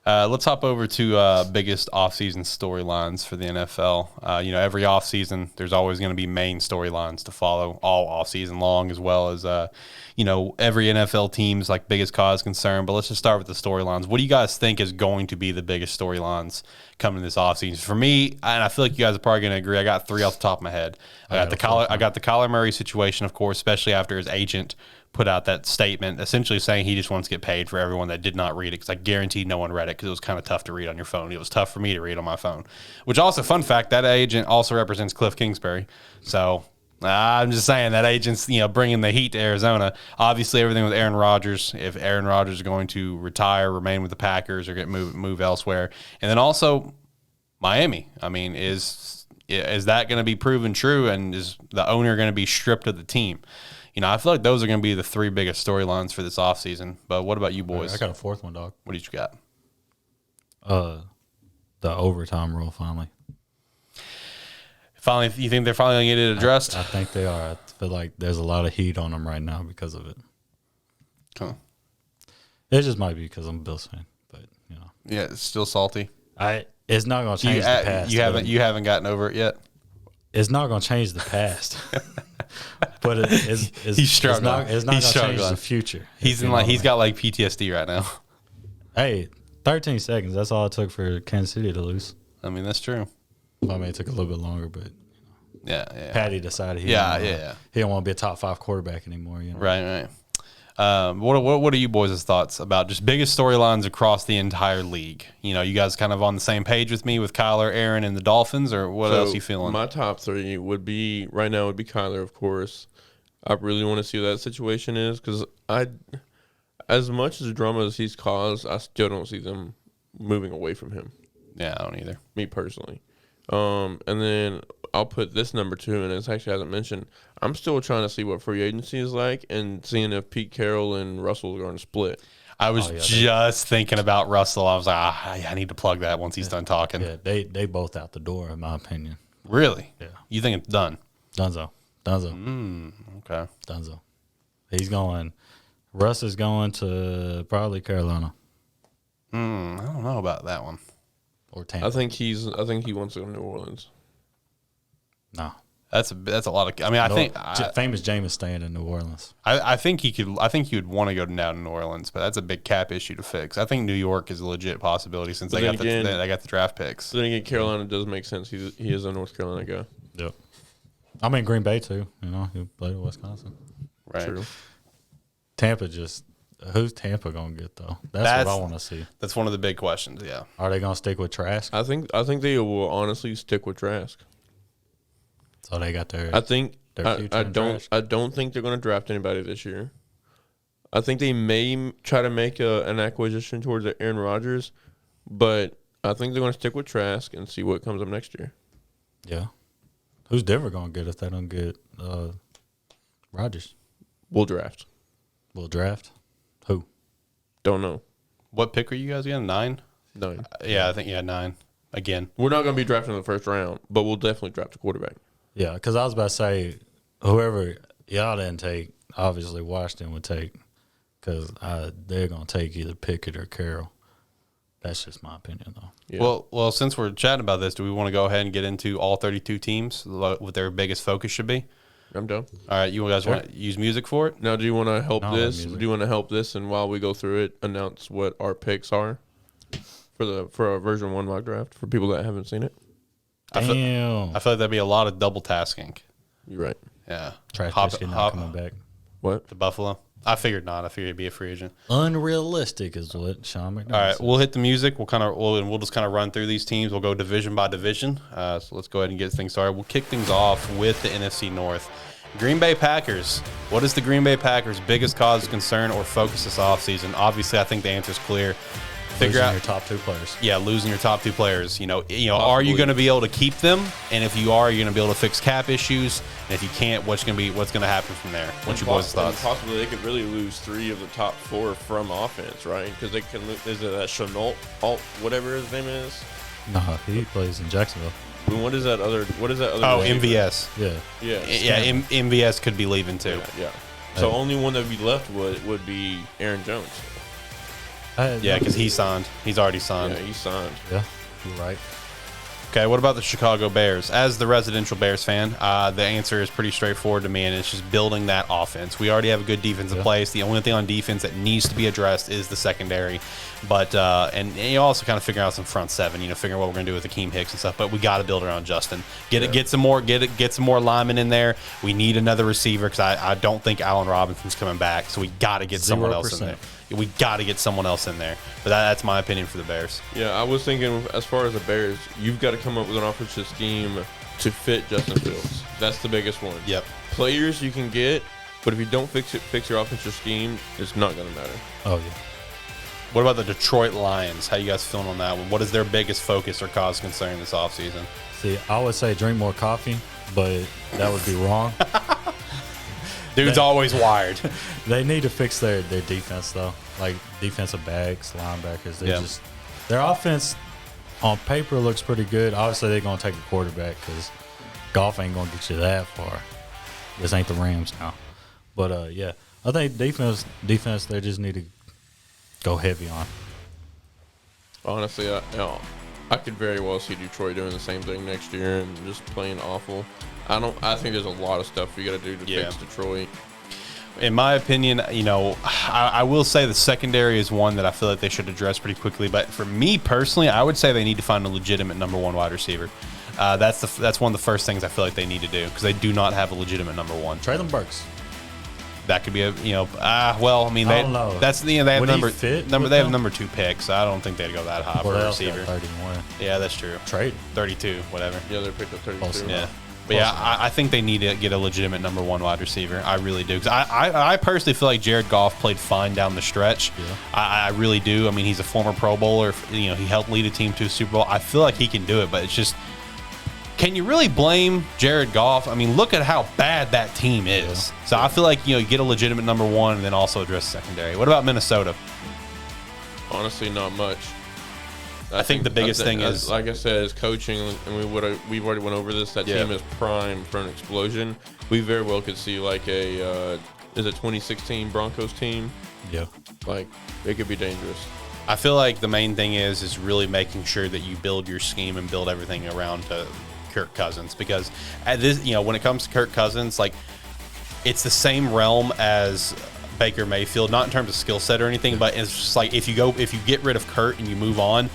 Let's hop over to biggest offseason storylines for the NFL. Every offseason, there's always going to be main storylines to follow all offseason long, as well as, every NFL team's like biggest cause concern. But let's just start with the storylines. What do you guys think is going to be the biggest storylines coming this offseason? For me, and I feel like you guys are probably going to agree, I got three off the top of my head. I got the Kyler Murray situation, of course, especially after his agent put out that statement essentially saying he just wants to get paid for everyone that did not read it, because I guarantee no one read it because it was kind of tough to read on your phone. It was tough for me to read on my phone, which also, fun fact, that agent also represents Cliff Kingsbury. So I'm just saying that agent's, bringing the heat to Arizona. Obviously, everything with Aaron Rodgers, if Aaron Rodgers is going to retire, remain with the Packers, or get move elsewhere. And then also Miami. I mean, is that going to be proven true, and is the owner going to be stripped of the team? I feel like those are going to be the three biggest storylines for this offseason. But what about you boys? I got a fourth one, dog. What did you got? The overtime rule finally. Finally, you think they're finally going to get it addressed? I think they are. I feel like there's a lot of heat on them right now because of it. Huh. It just might be because I'm a Bills fan, but Yeah, it's still salty. It's not going to change the past. You haven't gotten over it yet. It's not going to change the past. But he's struggling. It's not going to change the future. He's got like PTSD right now. Hey, 13 seconds. That's all it took for Kansas City to lose. I mean, that's true. I mean, it took a little bit longer, but yeah. Patty decided he didn't want to be a top 5 quarterback anymore. Right. What are you boys' thoughts about just biggest storylines across the entire league? You guys kind of on the same page with me with Kyler, Aaron, and the Dolphins, or what else you feeling? My top three would be Kyler, of course. I really want to see what that situation is, because as much as drama as he's caused, I still don't see them moving away from him. Yeah, I don't either. Me personally. And then I'll put this number 2, and it's actually hasn't mentioned. I'm still trying to see what free agency is like and seeing if Pete Carroll and Russell are going to split. I was just thinking about Russell. I was like, I need to plug that once he's done talking. Yeah, they both out the door, in my opinion. Really? Yeah. You think it's done? Dunzo. Okay. Dunzo. He's going. Russ is going to probably Carolina. I don't know about that one. Or Tampa. I think he wants to go to New Orleans. No. That's a lot of. I mean, I think famous Jameis staying in New Orleans. I think he could. I think he would want to go down to New Orleans, but that's a big cap issue to fix. I think New York is a legit possibility since they got the draft picks. Then again, Carolina does make sense. He is a North Carolina guy. Yep. I mean Green Bay too. He played at Wisconsin. Right. True. Tampa who's Tampa gonna get though? That's what I want to see. That's one of the big questions. Yeah. Are they gonna stick with Trask? I think they will honestly stick with Trask. So they got their. I think their I don't think they're going to draft anybody this year. I think they may try to make an acquisition towards Aaron Rodgers, but I think they're going to stick with Trask and see what comes up next year. Yeah. Who's Denver going to get if they don't get Rodgers? We'll draft. We'll draft? Who? Don't know. What pick are you guys again? 9? 9. Yeah, I think 9 again. We're not going to be drafting in the first round, but we'll definitely draft a quarterback. Yeah, because I was about to say, whoever y'all didn't take, obviously Washington would take, because they're going to take either Pickett or Carroll. That's just my opinion, though. Yeah. Well, since we're chatting about this, do we want to go ahead and get into all 32 teams, what their biggest focus should be? I'm done. All right, you guys want to use music for it? Now, do you want to help this? Do you want to help this, and while we go through it, announce what our picks are for our version 1 mock draft for people that haven't seen it? Damn. I feel like that'd be a lot of double tasking. You're right. Yeah. Trash Biscuit not coming back. What? The Buffalo? I figured not. I figured he'd be a free agent. Unrealistic is what Sean McDermott All right, said. we'll hit the music. We'll just kind of run through these teams. We'll go division by division. So let's go ahead and get things started. We'll kick things off with the NFC North. Green Bay Packers. What is the Green Bay Packers' biggest cause of concern or focus this offseason? Obviously, I think the answer is clear. Figure out your top 2 players. Yeah, losing your top 2 players. Are you going to be able to keep them? And if you are, you're going to be able to fix cap issues. And if you can't, what's going to happen from there? What's your boys' thoughts? Possibly they could really lose 3 of the top 4 from offense, right? Because they can. Is it that Chenault, whatever his name is? No, he plays in Jacksonville. What is that other? Oh, receiver? MVS. Yeah. MVS could be leaving too. Yeah. So only one that would be left would be Aaron Jones. Yeah, because he signed. He's already signed. Yeah, he signed. Yeah, you're right. Okay, what about the Chicago Bears? As the residential Bears fan, the answer is pretty straightforward to me, and it's just building that offense. We already have a good defense in place. The only thing on defense that needs to be addressed is the secondary. But and you also kind of figure out some front seven, figuring what we're gonna do with Akeem Hicks and stuff. But we got to build around Justin. Get some more linemen in there. We need another receiver because I don't think Allen Robinson's coming back. So we got to get someone else in there. We got to get someone else in there. But that's my opinion for the Bears. Yeah, I was thinking as far as the Bears, you've got to come up with an offensive scheme to fit Justin Fields. That's the biggest one. Yep. Players you can get, but if you don't fix your offensive scheme, it's not going to matter. Oh, yeah. What about the Detroit Lions? How you guys feeling on that one? What is their biggest focus or cause concern this offseason? See, I would say drink more coffee, but that would be wrong. Dude's always wired. They need to fix their defense, though. Like defensive backs, linebackers. Their offense on paper looks pretty good. Obviously, they're going to take a quarterback because golf ain't going to get you that far. This ain't the Rams now. But, yeah, I think defense, they just need to go heavy on. Honestly, I could very well see Detroit doing the same thing next year and just playing awful. I think there's a lot of stuff we got to do to fix Detroit. In my opinion, I will say the secondary is one that I feel like they should address pretty quickly. But for me personally, I would say they need to find a legitimate number 1 wide receiver. That's one of the first things I feel like they need to do because they do not have a legitimate number 1. Traylon Burks. That could be I don't know. That's they have they have number 2 pick, so I don't think they'd go that high for a receiver. 31. Yeah, that's true. Trade 32, whatever. Yeah, they picked up 32. Yeah. But I think they need to get a legitimate number 1 wide receiver. I really do. Because I personally feel like Jared Goff played fine down the stretch. Yeah. I really do. I mean, he's a former Pro Bowler. He helped lead a team to a Super Bowl. I feel like he can do it, but it's just, can you really blame Jared Goff? I mean, look at how bad that team is. Yeah. So I feel like, you get a legitimate number 1 and then also address the secondary. What about Minnesota? Honestly, not much. I think the biggest thing is, like I said, is coaching, and we've already went over this. That team is primed for an explosion. We very well could see like a 2016 Broncos team. Yeah, like it could be dangerous. I feel like the main thing is really making sure that you build your scheme and build everything around Kirk Cousins, because at this, when it comes to Kirk Cousins, like it's the same realm as Baker Mayfield, not in terms of skill set or anything, but it's just like if you get rid of Kurt and you move on,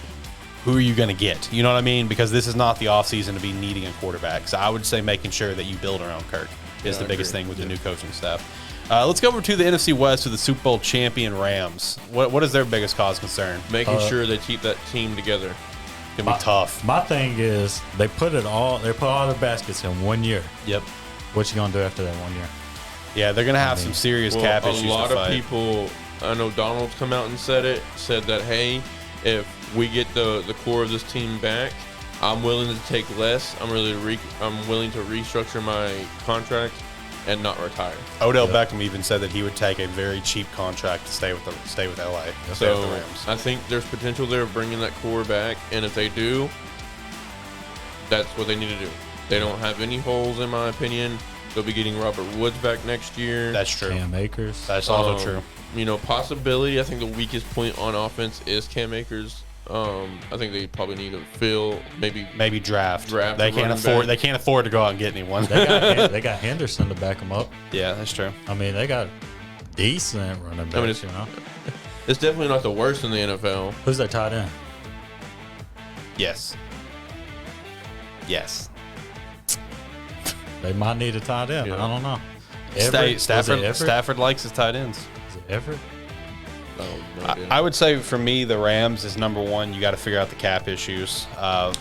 who are you going to get? You know what I mean? Because this is not the offseason to be needing a quarterback. So I would say making sure that you build around Kirk is the biggest thing with the new coaching staff. Let's go over to the NFC West with the Super Bowl champion Rams. What is their biggest cause concern? Making sure they keep that team together. It's going to be tough. My thing is they put all their baskets in 1 year. Yep. What you going to do after that 1 year? Yeah, they're going to have some serious cap issues to fight. A lot of people, I know Donald's come out and said that, hey, if we get the core of this team back, I'm willing to take less. I'm willing to restructure my contract and not retire. Odell Beckham even said that he would take a very cheap contract to stay with LA. So the Rams. I think there's potential there of bringing that core back, and if they do, that's what they need to do. They don't have any holes, in my opinion. They'll be getting Robert Woods back next year. That's true. Cam Akers. That's also true. Possibility. I think the weakest point on offense is Cam Akers. I think they probably need to fill maybe draft. They can't afford to go out and get anyone. They got Henderson to back them up. Yeah, that's true. I mean, they got decent running backs. It's definitely not the worst in the NFL. Who's their tight end? Yes. They might need a tight end. Yeah. I don't know. Stafford likes his tight ends. Is it Everett? I would say for me, the Rams is number 1. You got to figure out the cap issues.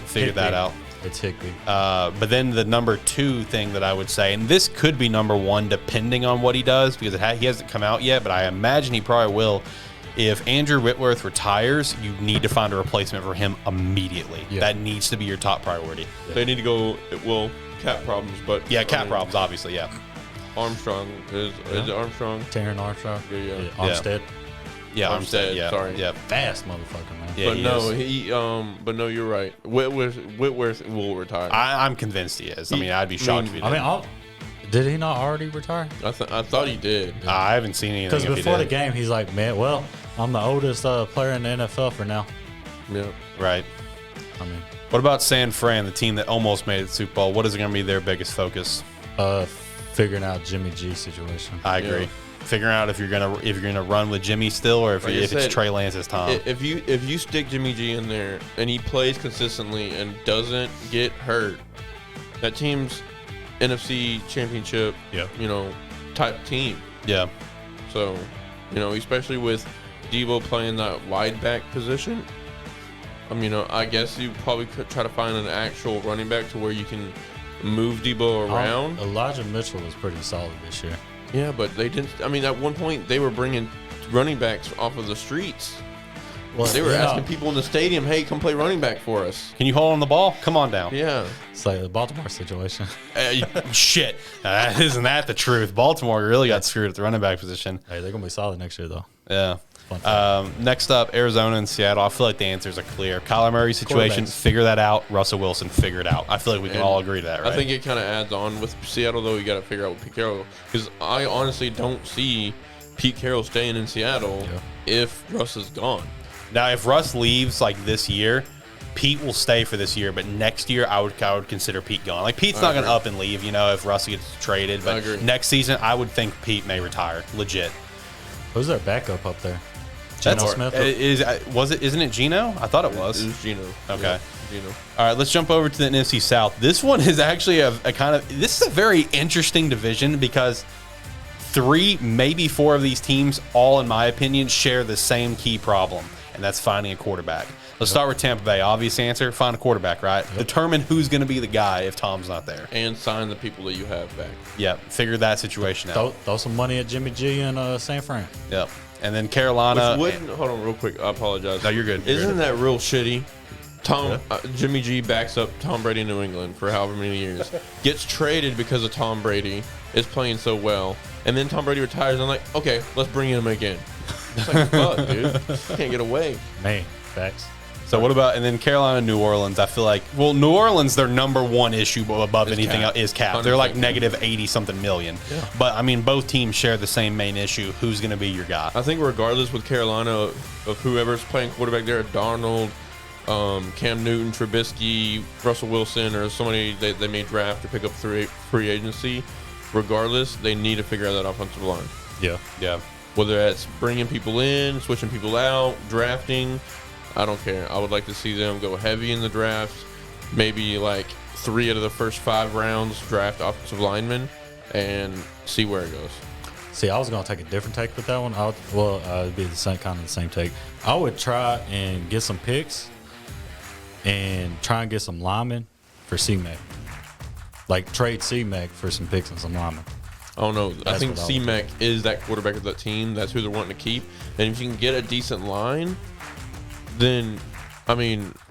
Figure that out. It's Higbee. But then the number 2 thing that I would say, and this could be number 1 depending on what he does, because he hasn't come out yet, but I imagine he probably will, if Andrew Whitworth retires, you need to find a replacement for him immediately. Yeah. That needs to be your top priority. They need to go, well, cap problems, but. Yeah, cap problems, obviously, yeah. Armstrong. Is it Armstrong? Taryn Armstrong? Yeah. Armstead? Yeah, Armstead, yeah. Sorry. Yeah. Fast motherfucker, man. Yeah, but no, you're right. Whitworth will retire. I'm convinced he is. I'd be shocked if he did. Did he not already retire? I thought he did. I haven't seen anything. Because before the game, he's like, man, well, I'm the oldest player in the NFL for now. Yeah. Right. What about San Fran, the team that almost made it to the Super Bowl? What is going to be their biggest focus? Figuring out Jimmy G situation. I agree. Yeah. Figuring out if you're gonna run with Jimmy still, or if it's Trey Lance's time. If you stick Jimmy G in there and he plays consistently and doesn't get hurt, that team's NFC Championship, type team. Yeah. So, especially with Devo playing that wide back position, I guess you probably could try to find an actual running back to where you can move Devo around. Elijah Mitchell was pretty solid this year. Yeah, but they didn't. At one point they were bringing running backs off of the streets. Well, they were asking people in the stadium, "Hey, come play running back for us. Can you hold on the ball? Come on down." Yeah, it's like the Baltimore situation. Shit, isn't that the truth? Baltimore really got screwed at the running back position. Hey, they're gonna be solid next year, though. Yeah. Next up, Arizona and Seattle. I feel like the answers are clear. Kyler Murray situation, figure that out. Russell Wilson, figure it out. I feel like we can all agree to that, right? I think it kind of adds on with Seattle, though. You got to figure out with Pete Carroll, because I honestly don't see Pete Carroll staying in Seattle if Russ is gone. Now, if Russ leaves like this year, Pete will stay for this year, but next year I would consider Pete gone. Like Pete's not going to up and leave, if Russ gets traded. But next season, I would think Pete may retire. Legit. Who's their backup up there? Geno Smith? Isn't it Geno? I thought it was. It was Geno. Okay. Yeah, Geno. All right, let's jump over to the NFC South. This one is actually a kind of – this is a very interesting division because 3, maybe 4 of these teams, all in my opinion, share the same key problem, and that's finding a quarterback. Let's start with Tampa Bay. Obvious answer, find a quarterback, right? Yep. Determine who's going to be the guy if Tom's not there. And sign the people that you have back. Yep, figure that situation out. Throw some money at Jimmy G and San Fran. Yep. And then Carolina. Hold on real quick. I apologize. No, you're good. Isn't that real shitty? Jimmy G backs up Tom Brady in New England for however many years. Gets traded because of Tom Brady. Is playing so well. And then Tom Brady retires. And I'm like, okay, let's bring him again. It's like, fuck, dude. Can't get away. Man, facts. So what about, and then Carolina, New Orleans, I feel like, well, New Orleans, their number one issue above anything else is cap. They're like negative 80-something million. Yeah. But, both teams share the same main issue. Who's going to be your guy? I think regardless with Carolina of whoever's playing quarterback there, Darnold, Cam Newton, Trubisky, Russell Wilson, or somebody they may draft or pick up through free agency, regardless, they need to figure out that offensive line. Yeah. Yeah. Whether that's bringing people in, switching people out, drafting, I don't care. I would like to see them go heavy in the draft. Maybe like 3 out of the first 5 rounds draft offensive linemen and see where it goes. See, I was going to take a different take with that one. It'd be the same kind of the same take. I would try and get some picks and try and get some linemen for C-Mac. Like trade C-Mac for some picks and some linemen. I don't know. I think C-Mac is that quarterback of that team. That's who they're wanting to keep. And if you can get a decent line, then,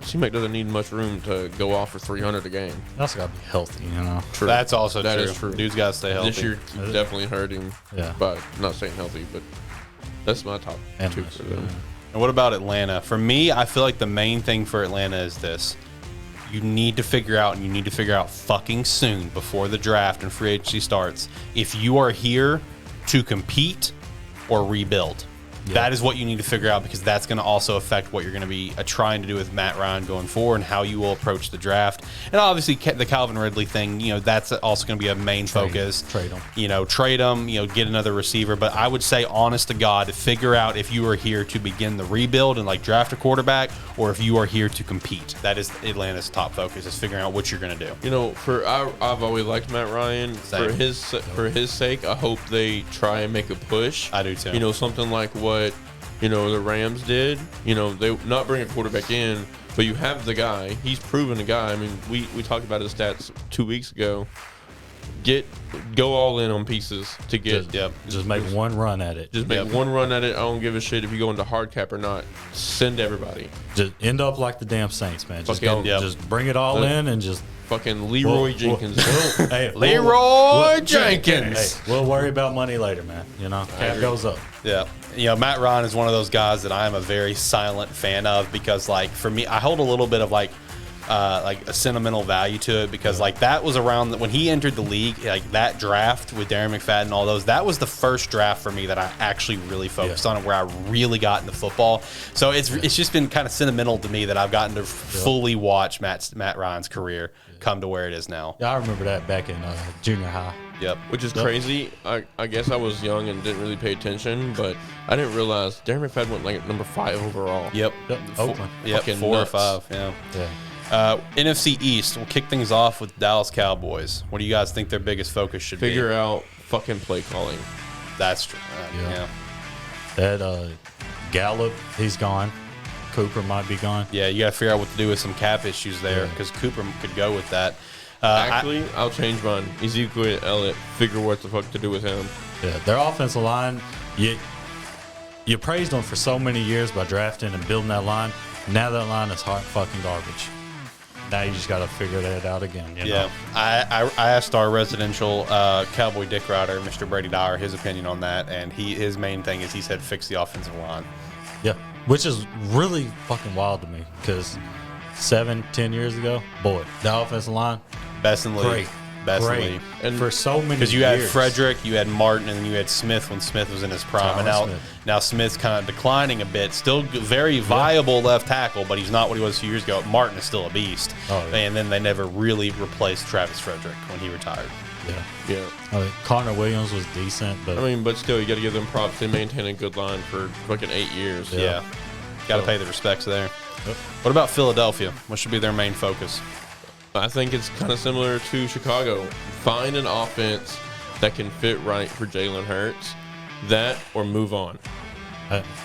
C-Mac doesn't need much room to go off for 300 a game. That's got to be healthy, True. That's also that true. Is true. Dude's got to stay healthy. This year definitely hurt him. Yeah. But not saying healthy, but that's my top 2 for them. And what about Atlanta? For me, I feel like the main thing for Atlanta is this. You need to figure out, and you need to figure out fucking soon before the draft and free agency starts, if you are here to compete or rebuild. Yeah. That is what you need to figure out, because that's going to also affect what you're going to be trying to do with Matt Ryan going forward and how you will approach the draft. And obviously the Calvin Ridley thing, that's also going to be a main focus. Trade him. Trade him, get another receiver. But I would say, honest to God, figure out if you are here to begin the rebuild and draft a quarterback, or if you are here to compete. That is Atlanta's top focus, is figuring out what you're going to do. I've always liked Matt Ryan. Same. For his sake, I hope they try and make a push. I do too. Something like what the Rams did. They not bring a quarterback in, but you have the guy. He's proven a guy. We talked about his stats 2 weeks ago. go all in on pieces to get. Just make one run at it. Just make one run at it. I don't give a shit if you go into hard cap or not. Send everybody. Just end up like the damn Saints, man. Just just bring it all in and just fucking Leroy Jenkins. Leroy Jenkins. Hey, we'll worry about money later, man. You know, cap goes up. Yeah. You know, Matt Ryan is one of those guys that I am a very silent fan of because, like, for me, I hold a little bit of like a sentimental value to it because like that was around when he entered the league, like that draft with Darren McFadden and all those, that was the first draft for me that I actually really focused on and where I really got into football. So it's just been kind of sentimental to me that I've gotten to fully watch Matt Ryan's career come to where it is now. Yeah, I remember that back in junior high. Yep. Which is crazy. I guess I was young and didn't really pay attention, but I didn't realize Darren McFadden went like number 5 overall. Yep. Oakland. Yep. 4 or 5. Yeah. NFC East, we'll kick things off with Dallas Cowboys. What do you guys think their biggest focus should be? Figure out fucking play calling. That's true. That Gallup, he's gone. Cooper might be gone. Yeah, you got to figure out what to do with some cap issues there because Cooper could go with that. Actually, I'll change mine. Ezekiel Elliott, figure what the fuck to do with him. Yeah, their offensive line, you praised them for so many years by drafting and building that line. Now that line is hot fucking garbage. Now you just got to figure that out again. You know? I asked our residential Cowboy dick rider, Mr. Brady Dyer, his opinion on that, and his main thing is he said fix the offensive line. Yeah, which is really fucking wild to me because 7-10 years ago, boy, the offensive line, best in the league. Best in the league. And for so many because you had Frederick, you had Martin, and then you had Smith when Smith was in his prime. And now Smith's kind of declining a bit. Still very viable left tackle, but he's not what he was a few years ago. Martin is still a beast. And then they never really replaced Travis Frederick when he retired. Yeah. Connor Williams was decent, but I mean, but still, you got to give them props. They maintain a good line for fucking 8 years. Yeah. Got to pay the respects there. What about Philadelphia? What should be their main focus? I think it's kind of similar to Chicago. Find an offense that can fit right for Jalen Hurts. That or move on.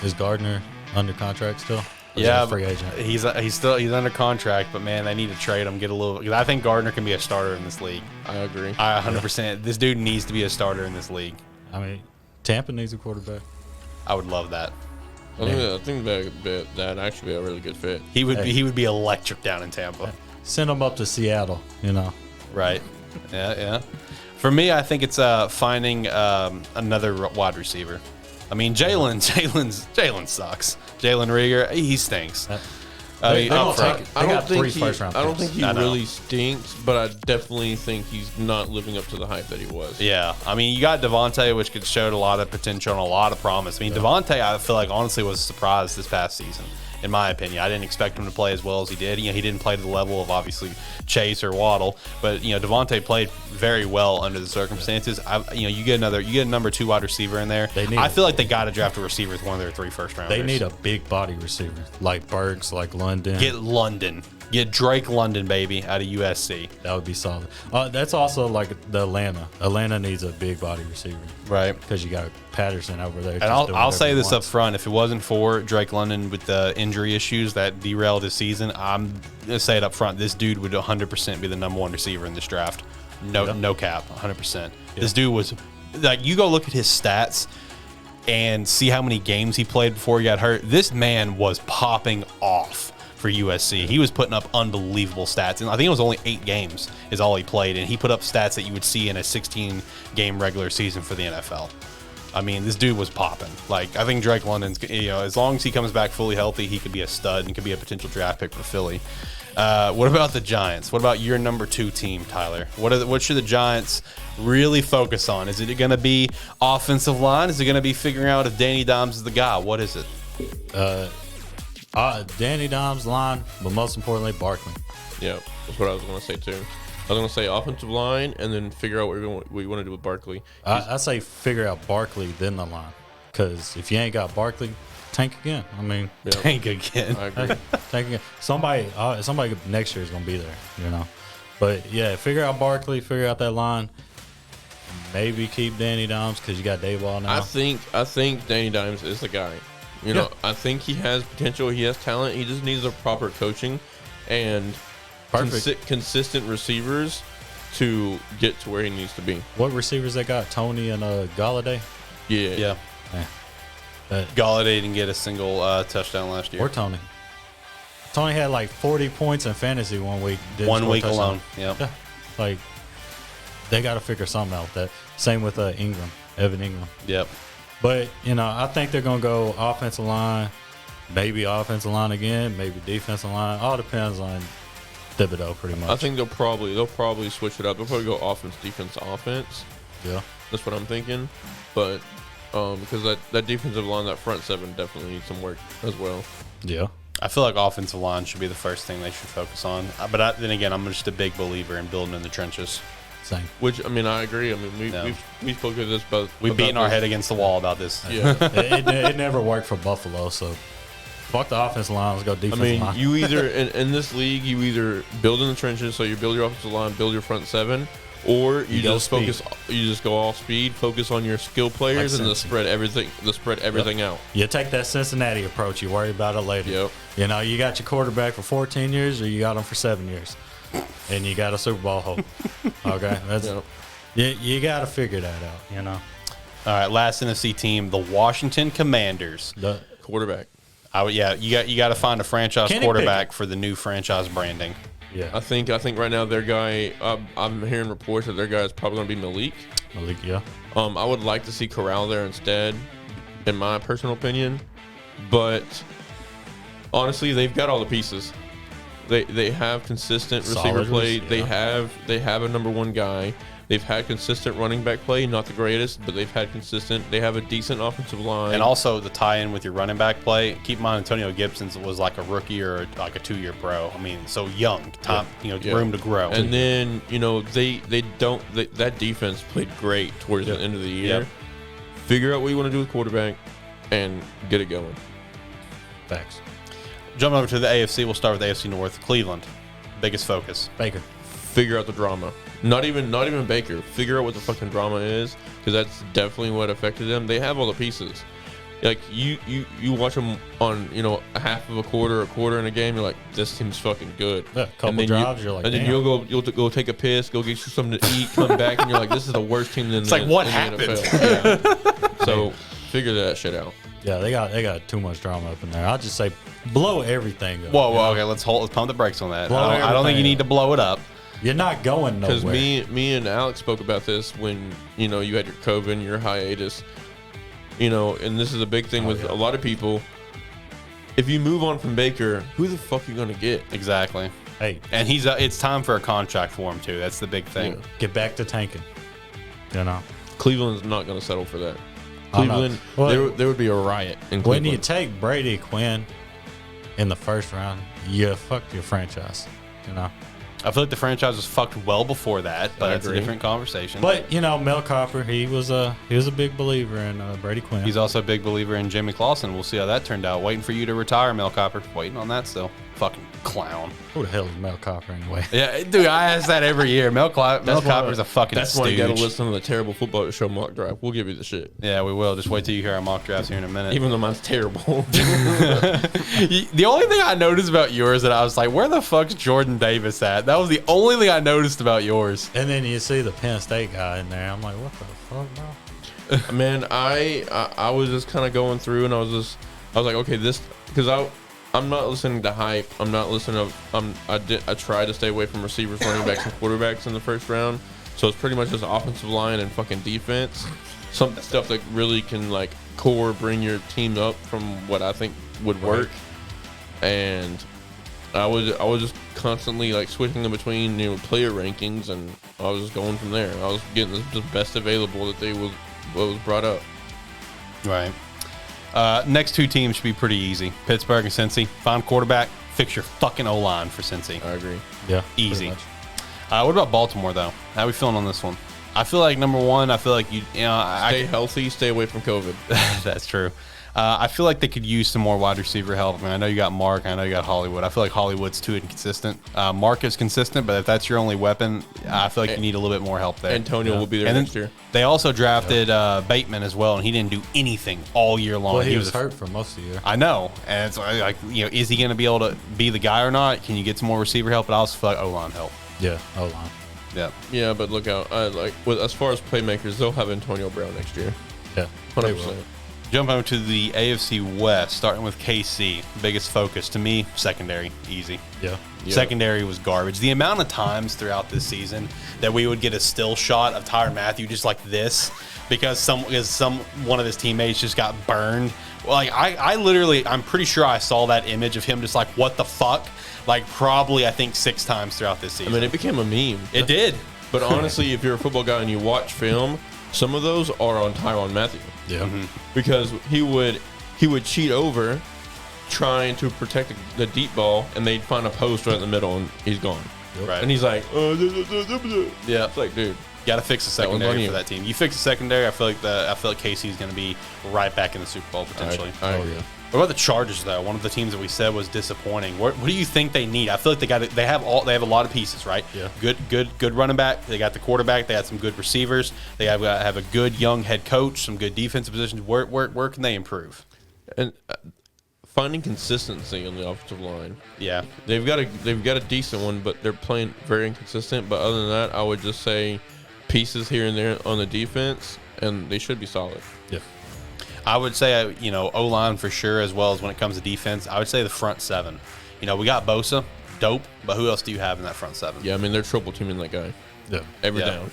Is Gardner under contract still? Yeah, free agent. He's under contract, but man, they need to trade him. Get a little. Because I think Gardner can be a starter in this league. I agree. 100%. This dude needs to be a starter in this league. I mean, Tampa needs a quarterback. I would love that. I think that actually be a really good fit. He would be electric down in Tampa. Send him up to Seattle, you know. Right. Yeah. For me, I think it's finding another wide receiver. I mean, Jalen sucks. Jalen Reagor, he stinks. I don't think he really stinks, but I definitely think he's not living up to the hype that he was. Yeah. I mean, you got Devontae, which showed a lot of potential and a lot of promise. I mean, Devontae, I feel like, honestly, was a surprise this past season. In my opinion, I didn't expect him to play as well as he did. You know, he didn't play to the level of obviously Chase or Waddle, but you know, Devontae played very well under the circumstances. You get a number 2 wide receiver in there. I feel like they got to draft a receiver with one of their 3 first rounders. They need a big body receiver like Burks, like London. Get Drake London, baby, out of USC. That would be solid. That's also like the Atlanta. Atlanta needs a big body receiver, right? Because you got Patterson over there. And I'll say this up front: if it wasn't for Drake London with the injury issues that derailed his season, I'm gonna say it up front: this dude would 100% be the number 1 receiver in this draft. No cap, 100%. This dude was like, you go look at his stats and see how many games he played before he got hurt. This man was popping off for USC. He was putting up unbelievable stats, and I think it was only 8 games is all he played, and he put up stats that you would see in a 16-game regular season for the NFL. I mean, this dude was popping. Like, I think Drake London's, as long as he comes back fully healthy, he could be a stud and could be a potential draft pick for Philly. What about the Giants? What about your number 2 team, Tyler? What should the Giants really focus on? Is it going to be offensive line? Is it going to be figuring out if Danny Dimes is the guy? What is it? Danny Dimes line, but most importantly, Barkley. Yeah, that's what I was going to say too. I was going to say offensive line, and then figure out what we want to do with Barkley. I say figure out Barkley, then the line. Because if you ain't got Barkley, tank again. I mean, tank again. I agree. Tank again. Somebody next year is going to be there, you know. But yeah, figure out Barkley, figure out that line. Maybe keep Danny Dimes because you got Dayball now. I think Danny Dimes is the guy. You know, I think he has potential. He has talent. He just needs a proper coaching and consistent receivers to get to where he needs to be. What receivers they got? Tony and Galladay? Yeah. Galladay didn't get a single touchdown last year. Or Tony. Tony had like 40 points in fantasy one week. One week alone. Yep. Yeah. Like, they got to figure something out with that. Same with Ingram, Evan Ingram. Yep. But, I think they're going to go offensive line, maybe offensive line again, maybe defensive line. All depends on Thibodeau pretty much. I think they'll probably switch it up. They'll probably go offense, defense, offense. Yeah. That's what I'm thinking. But because that defensive line, that front seven definitely needs some work as well. Yeah. I feel like offensive line should be the first thing they should focus on. But then again, I'm just a big believer in building in the trenches. Same. Which, I mean, I agree. I mean, we spoke of this, but we've beaten our head against the wall about this. Yeah. it never worked for Buffalo, so fuck the offensive line. Let's go defensive line. You either, in this league, you either build in the trenches, so you build your offensive line, build your front seven, or you just focus. You just go all speed, focus on your skill players, and just spread everything out. You take that Cincinnati approach. You worry about it later. Yep. You got your quarterback for 14 years, or you got him for 7 years, and you got a Super Bowl hope. Okay, that's you got to figure that out. All right, last NFC team, the Washington Commanders. The quarterback. You got to find a franchise quarterback for the new franchise branding. Yeah, I think right now their guy. I'm hearing reports that their guy is probably going to be Malik. Malik, yeah. I would like to see Corral there instead, in my personal opinion. But honestly, they've got all the pieces. They have consistent receiver play. Yeah. They have a number one guy. They've had consistent running back play, not the greatest, but they've had consistent. They have a decent offensive line. And also the tie-in with your running back play. Keep in mind, Antonio Gibson was like a rookie or like a 2-year pro. I mean, so young, room to grow. And then that defense played great towards the end of the year. Yep. Figure out what you want to do with quarterback and get it going. Facts. Jumping over to the AFC, we'll start with AFC North. Cleveland, biggest focus. Baker. Figure out the drama. Not even Baker. Figure out what the fucking drama is, because that's definitely what affected them. They have all the pieces. Like you watch them on a half of a quarter in a game. You're like, this team's fucking good. Yeah, couple drives, you're like, and then you'll go take a piss, go get you something to eat, come back, and you're like, this is the worst team in the what in happened? The NFL. Yeah. So figure that shit out. Yeah, they got too much drama up in there. I'll just say blow everything up. Whoa, okay, let's pump the brakes on that. I don't think you need to blow it up. You're not going nowhere. Because me and Alex spoke about this when you had your COVID, your hiatus, and this is a big thing with a lot of people. If you move on from Baker, who the fuck are you gonna get? Exactly. Hey, and it's time for a contract for him too. That's the big thing. Yeah. Get back to tanking. Cleveland's not gonna settle for that. Cleveland, there would be a riot in Cleveland. When you take Brady Quinn in the first round, you fucked your franchise. I feel like the franchise was fucked well before that, but that's a different conversation. But Mel Kiper, he was a big believer in Brady Quinn. He's also a big believer in Jimmy Clausen. We'll see how that turned out. Waiting for you to retire, Mel Kiper. Waiting on that still. Fucking clown. Who the hell is Mel Kiper anyway? Yeah, dude, I ask that every year. Mel Kiper's a fucking That's stooge. why you got to listen to the terrible football show mock draft. We'll give you the shit. Yeah, we will. Just wait till you hear our mock drafts here in a minute. Even though mine's terrible. The only thing I noticed about yours that I was like, where the fuck's Jordan Davis at? That was the only thing I noticed about yours. And then you see the Penn State guy in there. I'm like, what the fuck, bro? Man, I was just kind of going through, and I was like, okay, this, because I'm not listening to hype. I'm not listening to. I try to stay away from receivers, running backs, and quarterbacks in the first round. So it's pretty much just offensive line and fucking defense. Some stuff that really can bring your team up from what I think would work. And I was just constantly switching in between player rankings, and I was just going from there. I was getting the best available that was brought up. Right. Next two teams should be pretty easy. Pittsburgh and Cincy. Find quarterback. Fix your fucking O-line for Cincy. I agree. Yeah. Easy. What about Baltimore, though? How are we feeling on this one? I feel like, number one, stay healthy, stay away from COVID. That's true. I feel like they could use some more wide receiver help. I mean, I know you got Mark. I know you got Hollywood. I feel like Hollywood's too inconsistent. Mark is consistent, but if that's your only weapon, I feel like you need a little bit more help there. Antonio will be there next year. They also drafted Bateman as well, and he didn't do anything all year long. Well, he was hurt for most of the year. I know. And it's is he going to be able to be the guy or not? Can you get some more receiver help? But I also feel like O-line help. Yeah, O-line. Yeah, but look out. As far as playmakers, they'll have Antonio Brown next year. Yeah, 100%. Jump over to the AFC West, starting with KC. Biggest focus to me, secondary, easy. Yeah. Secondary was garbage. The amount of times throughout this season that we would get a still shot of Tyrann Mathieu just like this because one of his teammates just got burned. Like I literally, I'm pretty sure I saw that image of him just like, what the fuck? Like probably I think 6 times throughout this season. I mean, it became a meme. It did. But honestly, if you're a football guy and you watch film, some of those are on Tyrann Mathieu. Yeah. Because he would cheat over trying to protect the deep ball, and they'd find a post right in the middle, and he's gone. Right. And he's like, yeah, it's like, dude, got to fix the secondary you. for that team. You fix the secondary, I feel like KC is going to be right back in the Super Bowl potentially. I agree. What about the Chargers though? One of the teams that we said was disappointing. What do you think they need? I feel like they have a lot of pieces, right? Yeah. Good running back. They got the quarterback. They had some good receivers. They have a good young head coach. Some good defensive positions. Where can they improve? And finding consistency on the offensive line. Yeah, They've got a decent one, but they're playing very inconsistent. But other than that, I would just say pieces here and there on the defense, and they should be solid. Yeah. I would say O-line for sure, as well as when it comes to defense. I would say the front 7. We got Bosa, dope, but who else do you have in that front 7? Yeah, I mean, they're triple teaming that guy. Yeah. Every Yeah. down.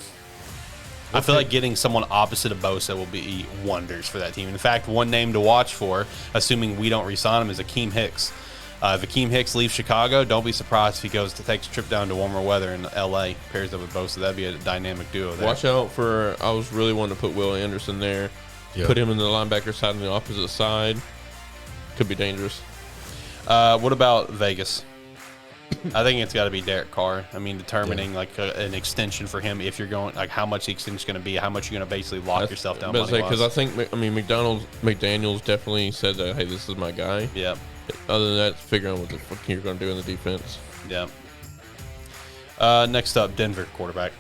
I feel like getting someone opposite of Bosa will be wonders for that team. In fact, one name to watch for, assuming we don't re-sign him, is Akeem Hicks. If Akeem Hicks leaves Chicago, don't be surprised if he goes to take a trip down to warmer weather in L.A., pairs up with Bosa. That'd be a dynamic duo there. Watch out for, I was really wanting to put Will Anderson there. Yeah. Put him in the linebacker side on the opposite side. Could be dangerous. What about Vegas? I think it's got to be Derek Carr. I mean, determining an extension for him, if you're going, like how much the extension is going to be, how much you're going to basically lock yourself down money-wise. Because I think, McDaniels definitely said that, hey, this is my guy. Yeah. Other than that, figuring out what the fuck you're going to do in the defense. Yeah. Next up, Denver quarterback.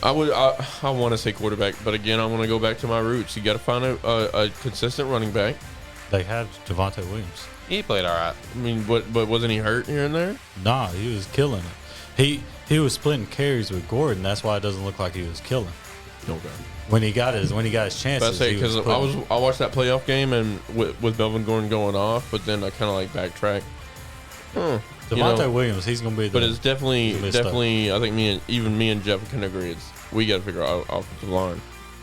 I want to say quarterback, but again, I want to go back to my roots. You got to find a consistent running back. They had Javonte Williams. He played all right. I mean, but wasn't he hurt here and there? Nah, he was killing it. He was splitting carries with Gordon. That's why it doesn't look like he was killing. Okay. When he got his chances, because I watched that playoff game and with Melvin Gordon going off, but then I kind of backtracked. Javonte Williams, he's gonna be. But it's definitely. I think me and Jeff can agree. We got to figure out offensive line.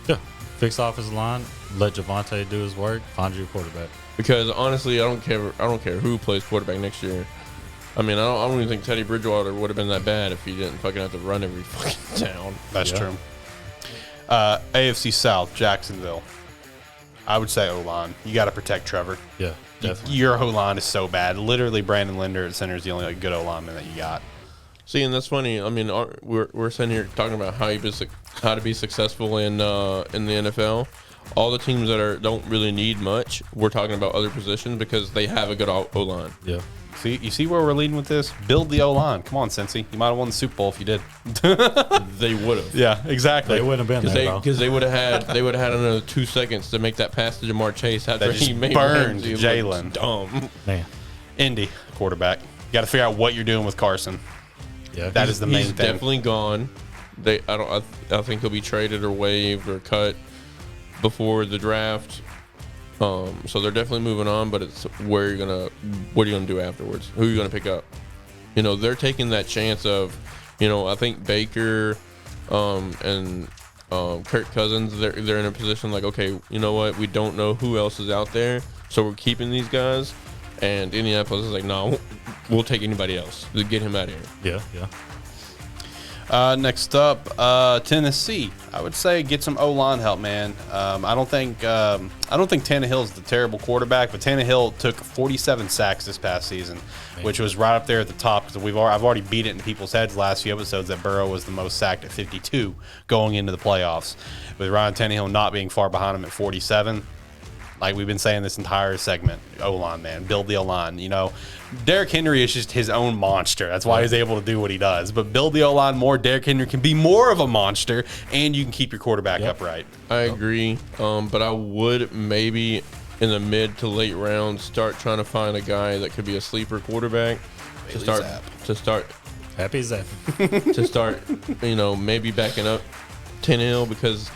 Yeah, fix offensive line. Let Javonte do his work. Find your quarterback. Because honestly, I don't care who plays quarterback next year. I mean, I don't even think Teddy Bridgewater would have been that bad if he didn't fucking have to run every fucking down. That's true. AFC South, Jacksonville. I would say O-line. You got to protect Trevor. Yeah, definitely. Your O-line is so bad. Literally, Brandon Linder at center is the only good O-lineman that you got. See, and that's funny. I mean, we're sitting here talking about how to be successful in the NFL. All the teams that don't really need much, we're talking about other positions because they have a good O-line. Yeah. See, you see where we're leading with this? Build the O-line. Come on, Cincy. You might have won the Super Bowl if you did. They would have. Yeah, exactly. They wouldn't have been there because they would have had another 2 seconds to make that pass to Jamar Chase after That just he made burned Ramsey Jalen. look dumb. Man. Indy quarterback. You got to figure out what you're doing with Carson. Yeah. That is the main He's thing. definitely gone. I think he'll be traded or waived or cut before the draft. So they're definitely moving on, but it's what are you gonna do afterwards? Who are you gonna pick up? They're taking that chance of, I think Baker, and Kirk Cousins. They're in a position like, okay, you know what? We don't know who else is out there, so we're keeping these guys. And Indianapolis is like, no, we'll take anybody else to get him out of here. Yeah. Next up, Tennessee. I would say get some O-line help, man. I don't think Tannehill's the terrible quarterback, but Tannehill took 47 sacks this past season, which was right up there at the top because I've already beat it in people's heads the last few episodes that Burrow was the most sacked at 52 going into the playoffs, with Ryan Tannehill not being far behind him at 47. Like we've been saying this entire segment, O-line, man, build the O-line. Derrick Henry is just his own monster. That's why he's able to do what he does. But build the O-line more. Derrick Henry can be more of a monster, and you can keep your quarterback upright. I agree, but I would maybe in the mid to late rounds start trying to find a guy that could be a sleeper quarterback to start Happy as that. to start, maybe backing up Tannehill, because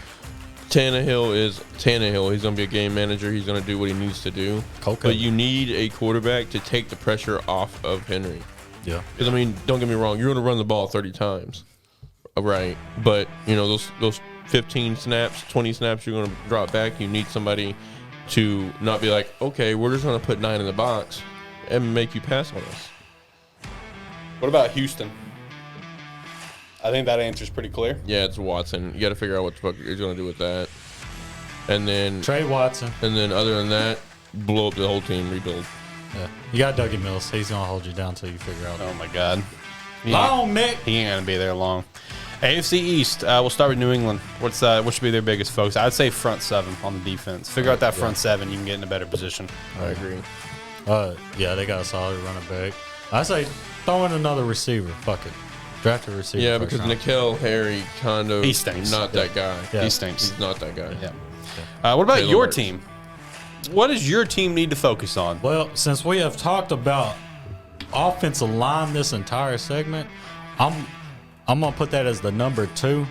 Tannehill is Tannehill. He's going to be a game manager. He's going to do what he needs to do. Okay. But you need a quarterback to take the pressure off of Henry. Yeah. Because, don't get me wrong. You're going to run the ball 30 times. Right. But, those 15 snaps, 20 snaps you're going to drop back, you need somebody to not be like, okay, we're just going to put 9 in the box and make you pass on us. What about Houston? I think that answer's pretty clear. Yeah, it's Watson. You got to figure out what the fuck you're going to do with that. And then trade Watson. And then other than that, blow up the whole team, rebuild. Yeah. You got Dougie Mills. He's going to hold you down until you figure out. Oh, my God. Long, Nick. He ain't going to be there long. AFC East, we'll start with New England. What should be their biggest focus? I'd say front seven on the defense. Figure out that front seven, you can get in a better position. I agree. Yeah, they got a solid running back. I say throw in another receiver. Fuck it. Draft a receiver. Yeah, because N'Keal Harry kind of he stinks. Not that guy. Yeah. He stinks. He's not that guy. Yeah. What about your team? What does your team need to focus on? Well, since we have talked about offensive line this entire segment, I'm going to put that as the number 2.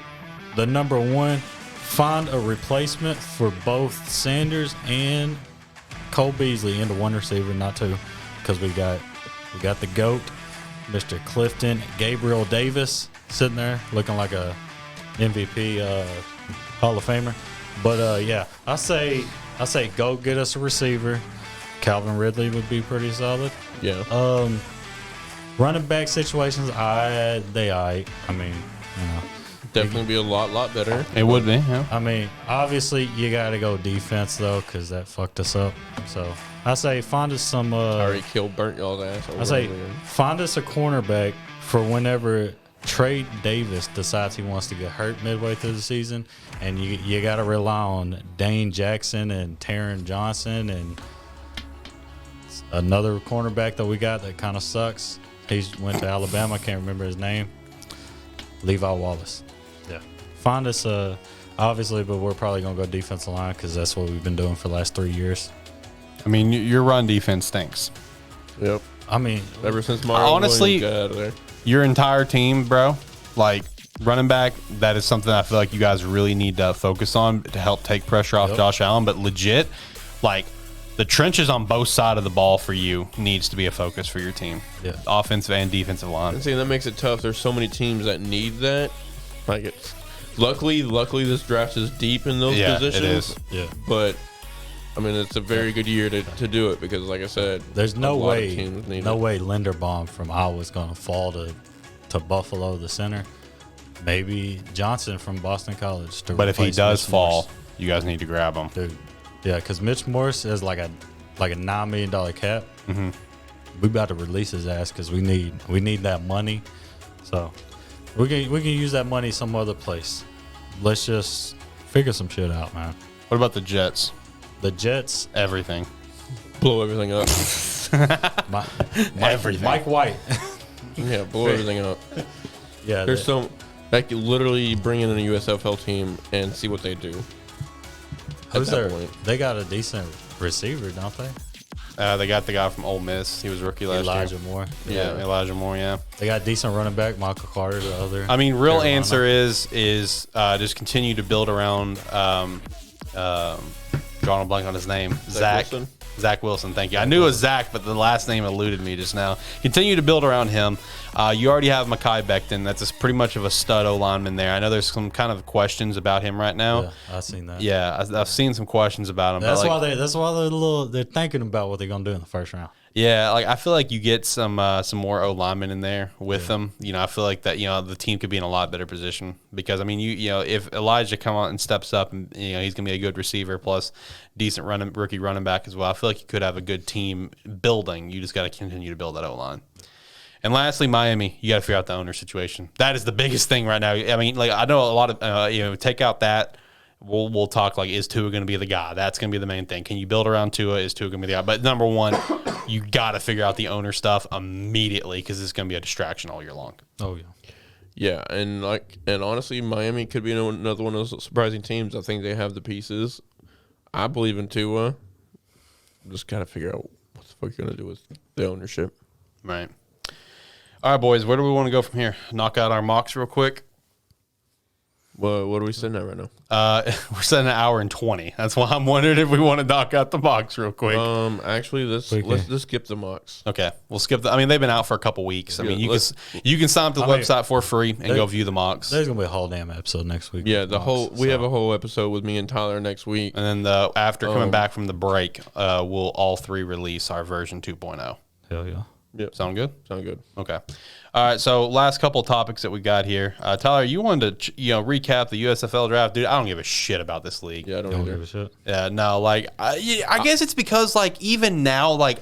The number 1, find a replacement for both Sanders and Cole Beasley into one receiver, not 2, because we got the GOAT, Mr. Clifton Gabriel Davis, sitting there looking like a MVP Hall of Famer. But yeah, I say go get us a receiver. Calvin Ridley would be pretty solid. Yeah. Running back situations, definitely be a lot better. It would be, yeah. Obviously you got to go defense though, because that fucked us up. So I say find us some. Already burnt y'all's ass. I say find us a cornerback for whenever Trey Davis decides he wants to get hurt midway through the season, and you got to rely on Dane Jackson and Taron Johnson and another cornerback that we got that kind of sucks. He went to Alabama. I can't remember his name. Levi Wallace. Yeah. Find us obviously, but we're probably going to go defensive line because that's what we've been doing for the last 3 years. Your run defense stinks. Yep. Ever since Mario honestly, got out of there. Your entire team, bro, like running back, that is something I feel like you guys really need to focus on to help take pressure off Josh Allen. But legit, like, the trenches on both sides of the ball for you needs to be a focus for your team. Yeah. Offensive and defensive line. And see, that makes it tough. There's so many teams that need that. Like, it's luckily this draft is deep in those positions. It is. Yeah. But it's a very good year to do it because, like I said, there's no way Linderbaum from Iowa is going to fall to Buffalo, the center. Maybe Johnson from Boston College. But if he does fall, you guys need to grab him, dude. Yeah, because Mitch Morse is like a $9 million cap. Mm-hmm. We about to release his ass because we need that money. So we can use that money some other place. Let's just figure some shit out, man. What about the Jets? The Jets, everything. Blow everything up. Everything. Mike White. Yeah, blow everything up. Yeah, there's like literally bring in a USFL team and see what they do. Who's there? They got a decent receiver, don't they? They got the guy from Ole Miss. He was rookie last year. Elijah Moore. Yeah, Elijah Moore. Yeah. They got a decent running back, Michael Carter. The other. Real answer is just continue to build around. Drawing a blank on his name. Zach Wilson, thank you. I knew it was Zach, but the last name eluded me just now. Continue to build around him. You already have Mekhi Becton. That's pretty much of a stud O-lineman there. I know there's some kind of questions about him right now. Yeah, I've seen that. Yeah, I've seen some questions about him. That's why they're thinking about what they're gonna do in the first round. Yeah, I feel like you get some more O linemen in there with them. I feel like that the team could be in a lot better position because if Elijah come out and steps up and he's gonna be a good receiver plus decent rookie running back as well. I feel like you could have a good team building. You just got to continue to build that O line. And lastly, Miami, you got to figure out the owner situation. That is the biggest thing right now. I know a lot of take out that. We'll talk like, is Tua going to be the guy? That's going to be the main thing. Can you build around Tua? Is Tua going to be the guy? But number one, you got to figure out the owner stuff immediately because it's going to be a distraction all year long. Oh, yeah. Yeah, and honestly, Miami could be another one of those surprising teams. I think they have the pieces. I believe in Tua. Just got to figure out what the fuck you're going to do with the ownership. Right. All right, boys, where do we want to go from here? Knock out our mocks real quick. What are we sitting at right now? We're sitting an hour and 20. That's why I'm wondering if we want to knock out the mocks real quick. Actually, let's just skip the mocks. Okay, we'll skip the. I mean, they've been out for a couple weeks. I mean, you can sign up to the website for free and go view the mocks. There's gonna be a whole damn episode next week. Yeah, we have a whole episode with me and Tyler next week. And then after coming back from the break, we'll all three release our version 2.0. Hell yeah. Yep. Sound good? Sound good. Okay. All right. So last couple of topics that we got here. Tyler, you wanted to recap the USFL draft, dude. I don't give a shit about this league. Yeah, I don't give a shit. Yeah, no. Like, I guess it's because like even now, like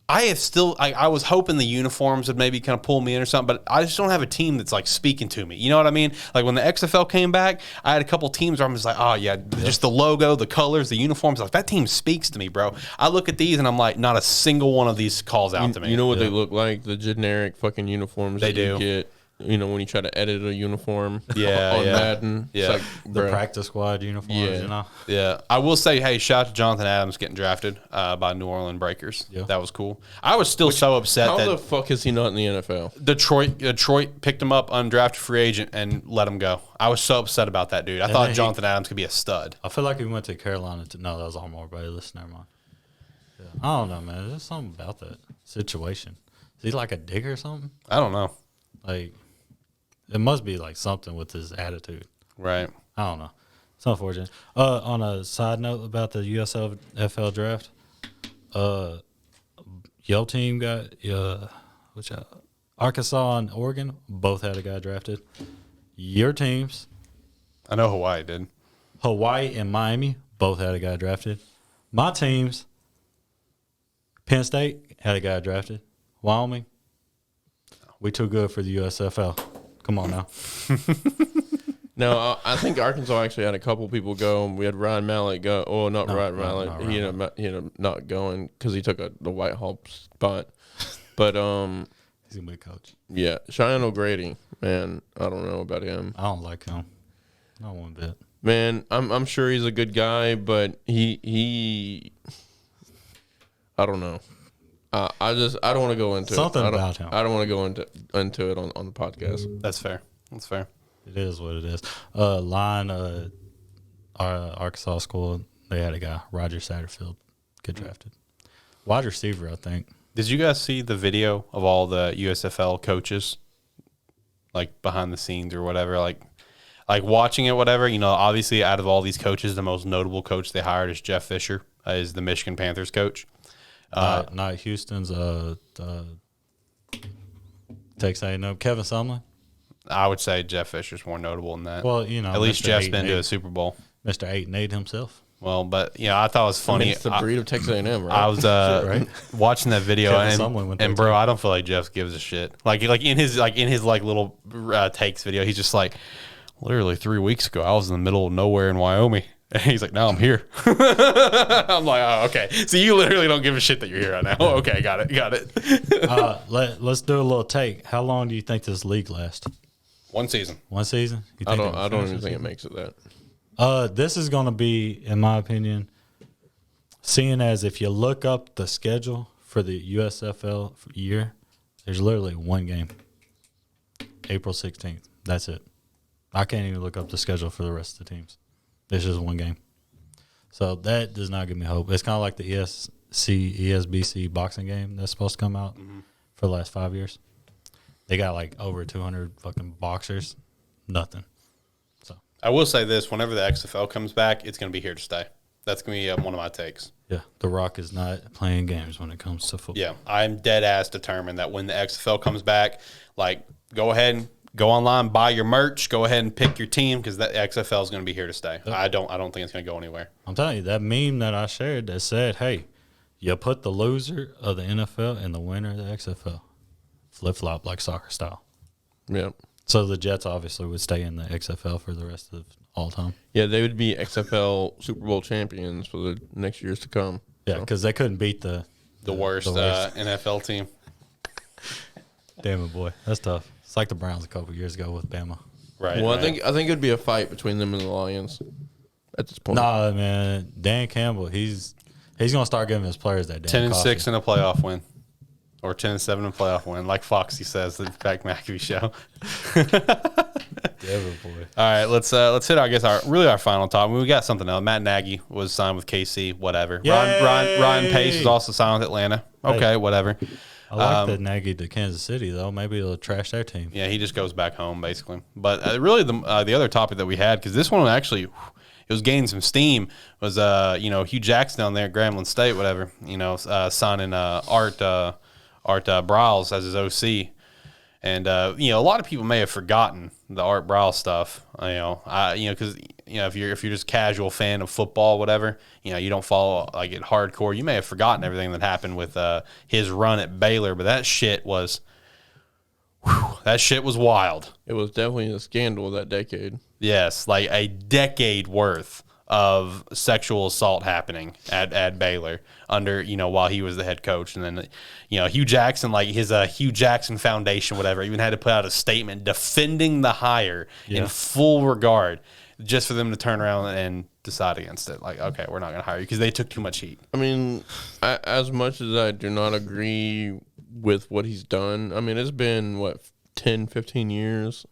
I have still. I was hoping the uniforms would maybe kind of pull me in or something, but I just don't have a team that's like speaking to me. You know what I mean? Like when the XFL came back, I had a couple teams where I'm just like, oh yeah, just the logo, the colors, the uniforms. Like that team speaks to me, bro. I look at these and I'm like, not a single one of these calls out to me. You know what they look like? The generic fucking uniforms they that you do. get. You know, when you try to edit a uniform on yeah. Madden. Yeah. It's like, The practice squad uniforms, you know? Yeah. I will say, hey, shout out to Jonathan Adams getting drafted by New Orleans Breakers. Yeah. That was cool. I was still so upset How that the fuck is he not in the NFL? Detroit picked him up, undrafted free agent, and let him go. I was so upset about that, dude. I thought Jonathan Adams could be a stud. I feel like he went to Carolina. No, that was Armor Bayless. Never mind. Yeah. I don't know, man. There's something about that situation. Is he like a dick or something? I don't know. Like, it must be like something with his attitude. Right. I don't know. It's unfortunate. On a side note about the USFL draft, your team got Arkansas and Oregon both had a guy drafted. Your teams, I know Hawaii did. Hawaii and Miami, both had a guy drafted. My teams, Penn State had a guy drafted. Wyoming, we too good for the USFL. Come on now. No, I think Arkansas actually had a couple people go. We had Ryan Mallett go. Oh, not Ryan Mallett. He ended up not going because he took the Whitehall spot. But he's gonna be a coach. Yeah, Cheyenne O'Grady. Man, I don't know about him. I don't like him. Not one bit. Man, I'm sure he's a good guy, but he I don't know. I don't want to go into something about him. I don't want to go into it on the podcast. That's fair. That's fair. It is what it is. Our Arkansas school, they had a guy, Roger Satterfield, get drafted. Wide receiver, I think. Did you guys see the video of all the USFL coaches, like behind the scenes or whatever, like watching it, whatever? You know, obviously out of all these coaches, the most notable coach they hired is Jeff Fisher, is the Michigan Panthers coach. Not Houston's Texas A&M, Kevin Sumlin. I would say Jeff Fisher's more notable than that. Well, you know, at least Jeff's been to a Super Bowl. Mr. 8-8 himself. Well, but I thought it was funny. It's the breed of Texas A&M, right? I was watching that video, and bro, I don't feel like Jeff gives a shit. Like in his little takes video, he's just like, literally 3 weeks ago, I was in the middle of nowhere in Wyoming. And he's like, now I'm here. I'm like, oh, okay. So you literally don't give a shit that you're here right now. Oh, okay, got it. Let's do a little take. How long do you think this league lasts? 1 season. 1 season? I don't even think it makes it that. This is going to be, in my opinion, seeing as if you look up the schedule for the USFL year, there's literally one game, April 16th. That's it. I can't even look up the schedule for the rest of the teams. There's just one game. So that does not give me hope. It's kind of like the ESBC boxing game that's supposed to come out for the last 5 years. They got like over 200 fucking boxers. Nothing. So I will say this: whenever the XFL comes back, it's going to be here to stay. That's going to be one of my takes. Yeah, The Rock is not playing games when it comes to football. Yeah, I'm dead ass determined that when the XFL comes back, like go ahead and go online, buy your merch, go ahead and pick your team because that XFL is going to be here to stay. Yep. I don't think it's going to go anywhere. I'm telling you, that meme that I shared that said, "Hey, you put the loser of the NFL and the winner of the XFL, flip flop like soccer style." Yep. So the Jets obviously would stay in the XFL for the rest of all time. Yeah, they would be XFL Super Bowl champions for the next years to come. Yeah, because they couldn't beat the worst NFL team. Damn it, boy, that's tough. It's like the Browns a couple years ago with Bama. Right. Well, right. I think it'd be a fight between them and the Lions at this point. Nah, man, Dan Campbell, he's gonna start giving his players that damn 10-6 in a playoff win. Or 10-7 in playoff win, like Foxy says, the Pat McAfee show. Devil boy. All right, let's hit our final topic. We got something else. Matt Nagy was signed with KC, whatever. Ryan Pace was also signed with Atlanta. Okay, whatever. I like the Nagy to Kansas City though. Maybe it'll trash their team. Yeah, he just goes back home basically. But really, the other topic that we had, because this one actually, it was gaining some steam, was Hugh Jackson down there at Grambling State, whatever. Signing Art Briles as his OC. And a lot of people may have forgotten the Art Briles stuff. Because if you're just a casual fan of football, whatever, you don't follow like it hardcore. You may have forgotten everything that happened with his run at Baylor, but that shit was wild. It was definitely a scandal that decade. Yes, like a decade worth of sexual assault happening at Baylor under, while he was the head coach. And then, Hugh Jackson, like his Hugh Jackson Foundation, whatever, even had to put out a statement defending the hire in full regard just for them to turn around and decide against it. Like, okay, we're not going to hire you because they took too much heat. I mean, as much as I do not agree with what he's done, I mean, it's been, 10, 15 years?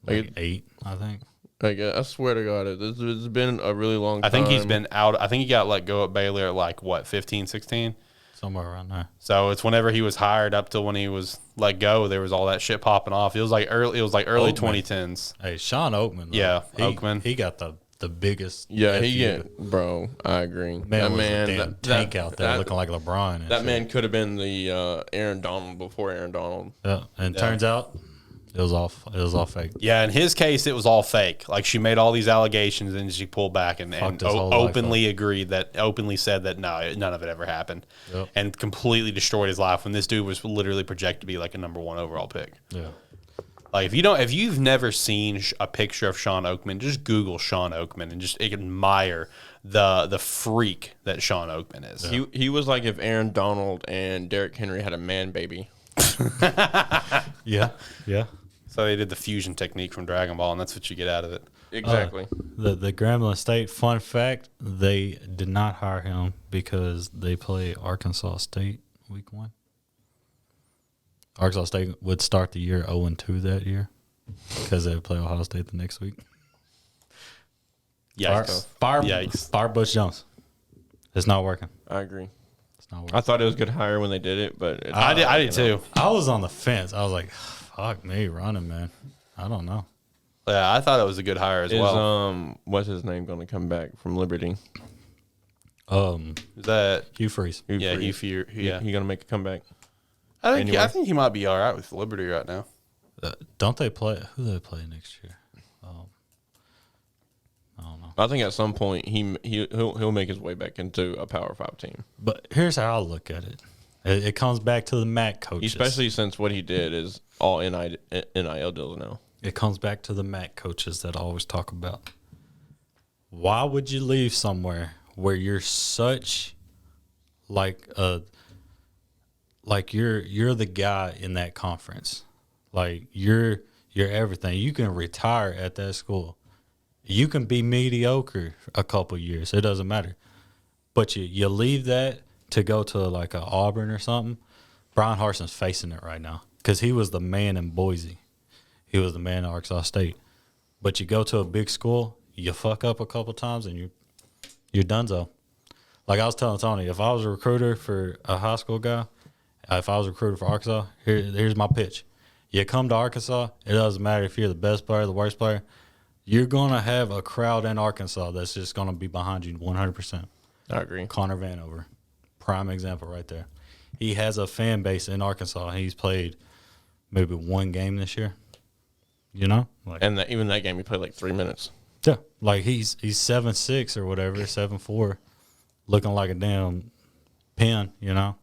Like 8, I think. Like, I swear to God, it's been a really long time. I think he's been out. I think he got let go at Baylor at 15, 16? Somewhere around there. So it's whenever he was hired up till when he was let go, there was all that shit popping off. It was like early Oakman. 2010s. Hey, Sean Oakman. Though, yeah, Oakman. He got the biggest. Bro, I agree. Man, was a damn tank out there looking like LeBron. That man could have been the Aaron Donald before Aaron Donald. Yeah, and turns out it was all fake. Yeah, in his case, it was all fake. Like she made all these allegations and she pulled back and openly said that no, none of it ever happened, and completely destroyed his life when this dude was literally projected to be like a number 1 overall pick. Yeah. Like if you've never seen a picture of Sean Oakman, just Google Sean Oakman and just admire the freak that Sean Oakman is. Yeah. He was like if Aaron Donald and Derrick Henry had a man baby. Yeah. So they did the fusion technique from Dragon Ball, and that's what you get out of it. Exactly. The Grambling State, fun fact, they did not hire him because they play Arkansas State week 1. Arkansas State would start the year 0-2 that year because they would play Ohio State the next week. Yikes. Fire Butch Jones. It's not working. I agree. It's not working. I thought it was a good hire when they did it, but I did too. I was on the fence. I was like, fuck me running, man. I don't know. Yeah, I thought it was a good hire as well. What's his name going to come back from Liberty? Is that Hugh Freeze? Hugh Freeze. Yeah, he going to make a comeback. I think he might be all right with Liberty right now. Don't they play? Who do they play next year? I don't know. I think at some point he'll make his way back into a Power 5 team. But here's how I look at it. It comes back to the MAC coaches. Especially since what he did is all NIL deals now. It comes back to the MAC coaches that I always talk about. Why would you leave somewhere where you're such you're the guy in that conference? Like you're everything. You can retire at that school. You can be mediocre a couple years. It doesn't matter. But you leave that to go to like a Auburn or something. Brian Harson's facing it right now because he was the man in Boise. He was the man at Arkansas State. But you go to a big school, you fuck up a couple times, and you're donezo. Like I was telling Tony, if I was a recruiter for a high school guy, if I was a recruiter for Arkansas, here's my pitch. You come to Arkansas, it doesn't matter if you're the best player, the worst player. You're going to have a crowd in Arkansas that's just going to be behind you 100%. I agree. Connor Vanover, prime example right there. He has a fan base in Arkansas. He's played maybe one game this year. You know? And even that game, he played like 3 minutes. Yeah. Like he's 7'6" or whatever, 7'4", looking like a damn pin, you know?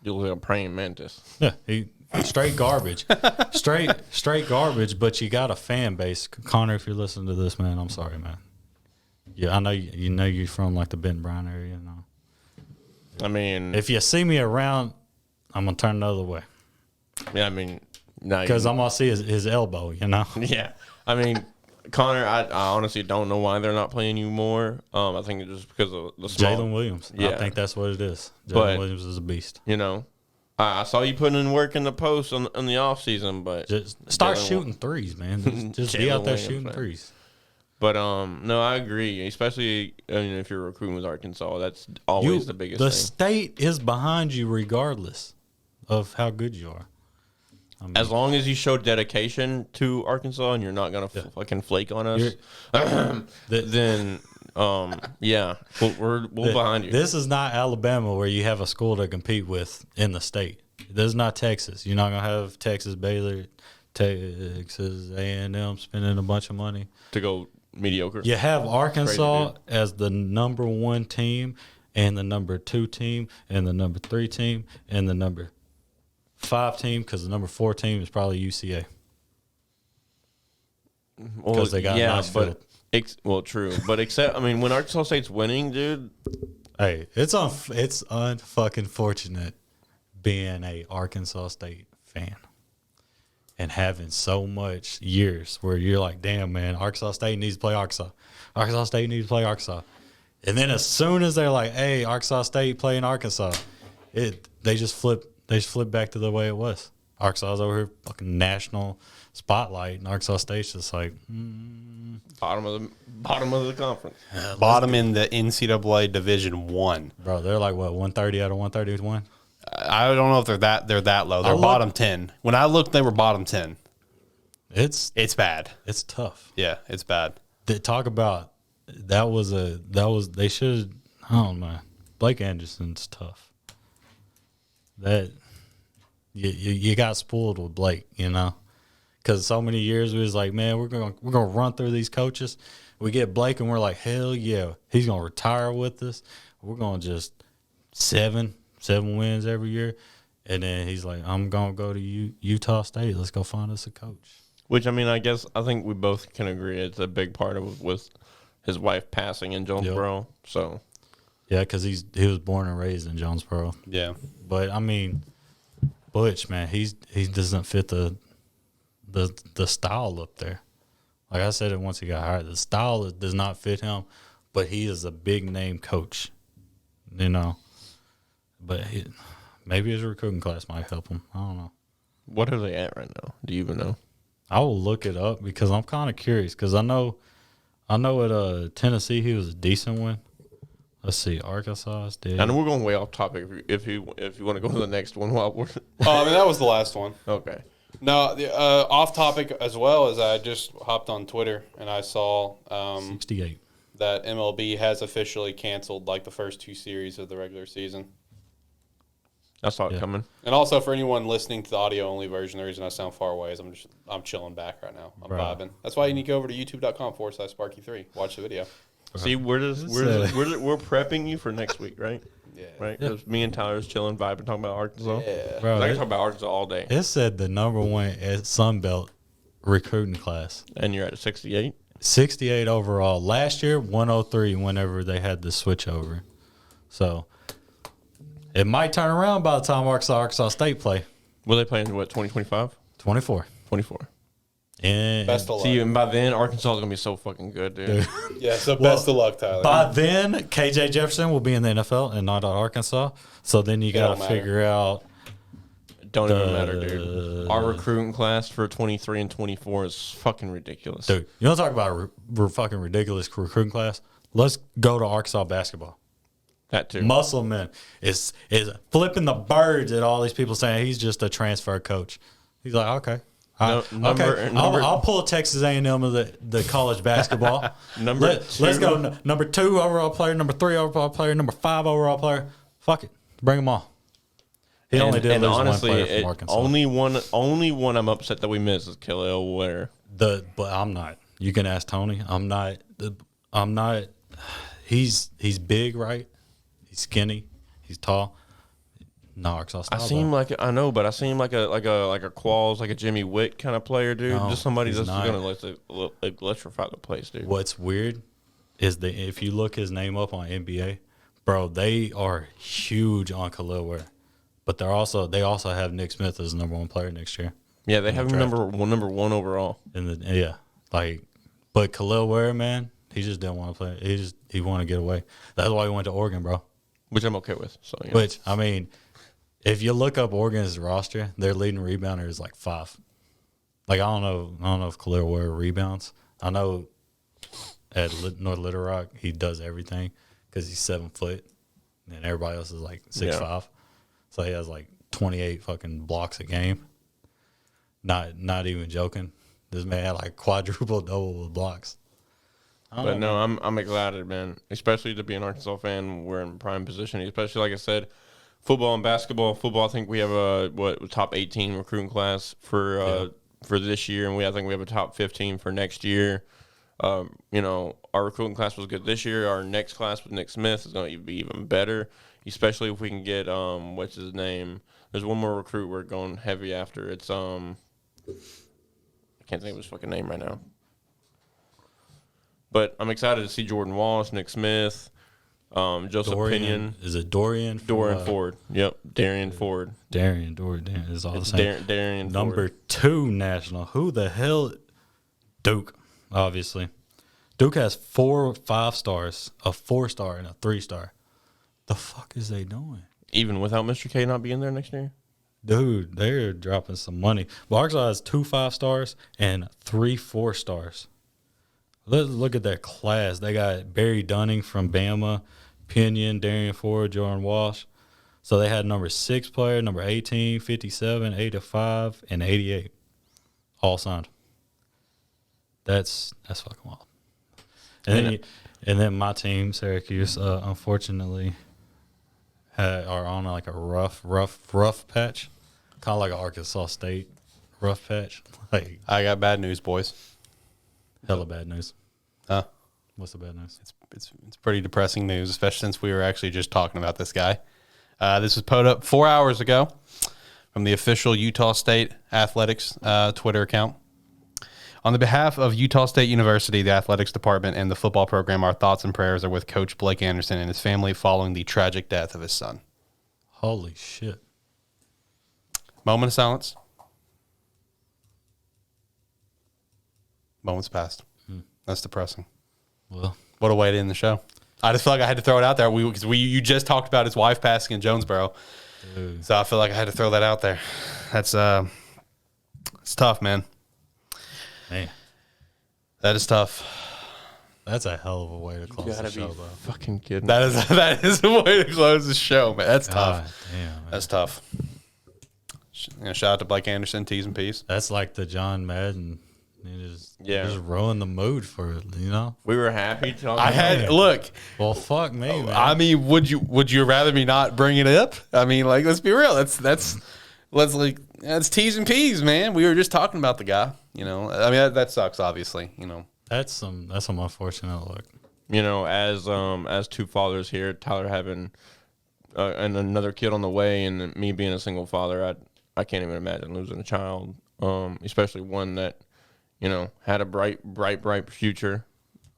You look like a praying mantis. Yeah. He straight garbage. straight garbage, but you got a fan base. Connor, if you're listening to this, man, I'm sorry, man. Yeah, I know you know you're from like the Benton Bryan area, you know. I mean, if you see me around, I'm gonna turn the other way. Yeah, I mean, because I'm gonna see his elbow, you know. Yeah, I mean, Connor, I honestly don't know why they're not playing you more. I think it's just because of the small Jalen Williams. Yeah. I think that's what it is. Jalen Williams is a beast. You know, I saw you putting in work in the post on the off season, but just start shooting threes, man. Just be out there shooting threes. But no, I agree. Especially if you're recruiting with Arkansas, that's always the biggest thing. The state is behind you regardless of how good you are. I mean, as long as you show dedication to Arkansas and you're not gonna fucking flake on us, then yeah, we're behind you. This is not Alabama where you have a school to compete with in the state. This is not Texas. You're not gonna have Texas, Baylor, Texas A&M spending a bunch of money to go mediocre. You have Arkansas as the number 1 team and the number 2 team and the number 3 team and the number 5 team, because the number 4 team is probably UCA. Because they got nice field. True, but except when Arkansas State's winning, dude. Hey, it's unfucking fortunate being a Arkansas State fan and having so much years where you're like, damn, man, Arkansas State needs to play Arkansas. Arkansas State needs to play Arkansas. And then as soon as they're like, hey, Arkansas State playing Arkansas, they just flip back to the way it was. Arkansas is over here fucking national spotlight, and Arkansas State's just like bottom of the conference, bottom in the NCAA Division I. Bro, they're like what, 130 out of 131. I don't know if they're that low. They're bottom 10. When I looked, they were bottom 10. It's bad. It's tough. Yeah, it's bad. Talk about they should. I don't know. Blake Anderson's tough. That. You got spoiled with Blake, because so many years we was like, man, we're gonna run through these coaches. We get Blake and we're like, hell yeah, he's gonna retire with us. We're gonna just seven wins every year, and then he's like, I'm gonna go to Utah State. Let's go find us a coach. Which I think we both can agree it's a big part of with his wife passing in Jonesboro. Yep. So yeah, because he was born and raised in Jonesboro. Yeah, but Butch, man, he doesn't fit the style up there. Like I said it once he got hired, the style does not fit him, but he is a big name coach, But maybe his recruiting class might help him. I don't know. What are they at right now? Do you even know? I will look it up because I'm kind of curious. Because I know at Tennessee he was a decent one. Let's see, Arkansas is dead. I know we're going way off topic. If you want to go to the next one, while we're that was the last one. Okay. No, off topic as well, as I just hopped on Twitter and I saw 68 that MLB has officially canceled the first 2 series of the regular season. I saw it coming. And also for anyone listening to the audio only version, the reason I sound far away is I'm chilling back right now. I'm vibing. That's why you need to go over to youtube.com/Sparky3. Watch the video. See, we're prepping you for next week, right? Yeah. Right? Because me and Tyler's chilling, vibing, talking about Arkansas. Yeah. Bro, I can talk about Arkansas all day. It said the number 1 at Sunbelt recruiting class. And you're at 68? 68 overall. Last year, 103 whenever they had the switch over. So it might turn around by the time Arkansas State play. Will they play in, 2025? 24. 24. And best of luck. See, and by then, Arkansas is going to be so fucking good, dude. Yeah, so best of luck, Tyler. By then, KJ Jefferson will be in the NFL and not at Arkansas. So then you got to figure out. Don't even matter, dude. Our recruiting class for 23 and 24 is fucking ridiculous. Dude, you want to talk about a fucking ridiculous recruiting class? Let's go to Arkansas basketball. That too. Musselman is flipping the birds at all these people saying he's just a transfer coach. He's like, okay. I'll pull Texas A&M of the college basketball. Let's go. Number 2 overall player, number 3 overall player, number 5 overall player. Fuck it, bring them all. He only did lose honestly, one player from Arkansas. Only one I'm upset that we missed is Khalil Ware. But I'm not. You can ask Tony. I'm not. He's big, right? He's skinny. He's tall. No, Arkansas style. I see him like a Qualls, like a Jimmy Witt kind of player, dude. No, just somebody that's not. gonna electrify the place, dude. What's weird is that if you look his name up on NBA, bro, they are huge on Khalil Ware, but they also have Nick Smith as the number 1 player next year. Yeah, they have him number one overall. But Khalil Ware, man, he just didn't want to play. He wanted to get away. That's why he went to Oregon, bro. Which I'm okay with. So yeah. Which I mean. If you look up Oregon's roster, their leading rebounder is like 5. Like I don't know if Khalil Ware rebounds. I know at North Little Rock he does everything because he's 7 foot, and everybody else is like 6'5". So he has like 28 fucking blocks a game. Not even joking. This man had like quadruple double with blocks. But no, I'm excited, man. Especially to be an Arkansas fan, we're in prime position. Especially like I said, football and basketball. Football, I think we have a top 18 recruiting class for this year, and I think we have a top 15 for next year. Our recruiting class was good this year. Our next class with Nick Smith is going to be even better, especially if we can get what's his name. There's one more recruit we're going heavy after. It's I can't think of his fucking name right now. But I'm excited to see Jordan Walsh, Nick Smith, Joseph Pinion. Is it Dorian? Dorian Ford. Yep, Darian Ford. Dorian is all the same. Darian Number Ford. 2 national. Who the hell? Duke, obviously. Duke has 4 5-stars, a 4-star, and a 3-star. The fuck is they doing? Even without Mr. K not being there next year? Dude, they're dropping some money. Well, Arkansas has 2 5-stars and 3 4-stars. Let's look at that class. They got Barry Dunning from Bama, Pinion, Darian Ford, Jordan Walsh. So they had number 6 player, number 18, 57, 85, and 88. All signed. That's fucking wild. And then my team, Syracuse, unfortunately are on like a rough patch. Kind of like an Arkansas State rough patch. Like, I got bad news, boys. hella bad news. Huh? What's the bad news? It's pretty depressing news, especially since we were actually just talking about this guy. This was put up 4 hours ago from the official Utah State Athletics Twitter account. On the behalf of Utah State University, the athletics department, and the football program, our thoughts and prayers are with Coach Blake Anderson and his family following the tragic death of his son. Holy shit. Moment of silence. Moments passed. That's depressing. Well, what a way to end the show. I just feel like I had to throw it out there. You just talked about his wife passing in Jonesboro. dude. So I feel like I had to throw that out there. That's it's tough, man. Man, That is tough. that's a hell of a way to close the show, bro. Fucking kidding. That is a way to close the show, man. That's God tough. damn, man. That's tough. Shout out to Blake Anderson, T's and P's. That's like the John Madden. Just ruin the mood for it, you know? We were happy talking. I had look. Well, fuck me, man. I mean, would you rather me not bring it up? I mean, like, let's be real. That's T's and P's, man. We were just talking about the guy. You know, I mean, that sucks. Obviously, you know. That's some unfortunate look. You know, as two fathers here, Tyler having and another kid on the way, and me being a single father, I can't even imagine losing a child, especially one that, you know, had a bright future.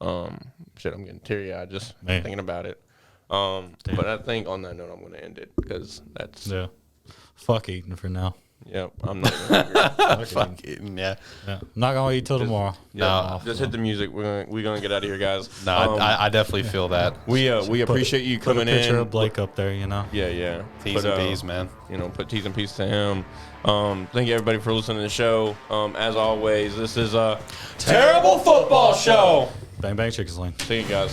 Shit, I'm getting teary-eyed just thinking about it. But I think on that note, I'm going to end it because that's fuck eating for now. Yep, I'm not even hungry. Fuck eating, yeah. I'm not gonna eat till tomorrow. Just hit the music. We're gonna get out of here, guys. No, I definitely feel that. We appreciate you coming in. Put a picture of Blake up there, you know. Yeah. T's and P's, man. You know, put T's and P's to him. Thank you everybody for listening to the show. As always, this is a terrible football show. Bang bang chicken sling. See you guys.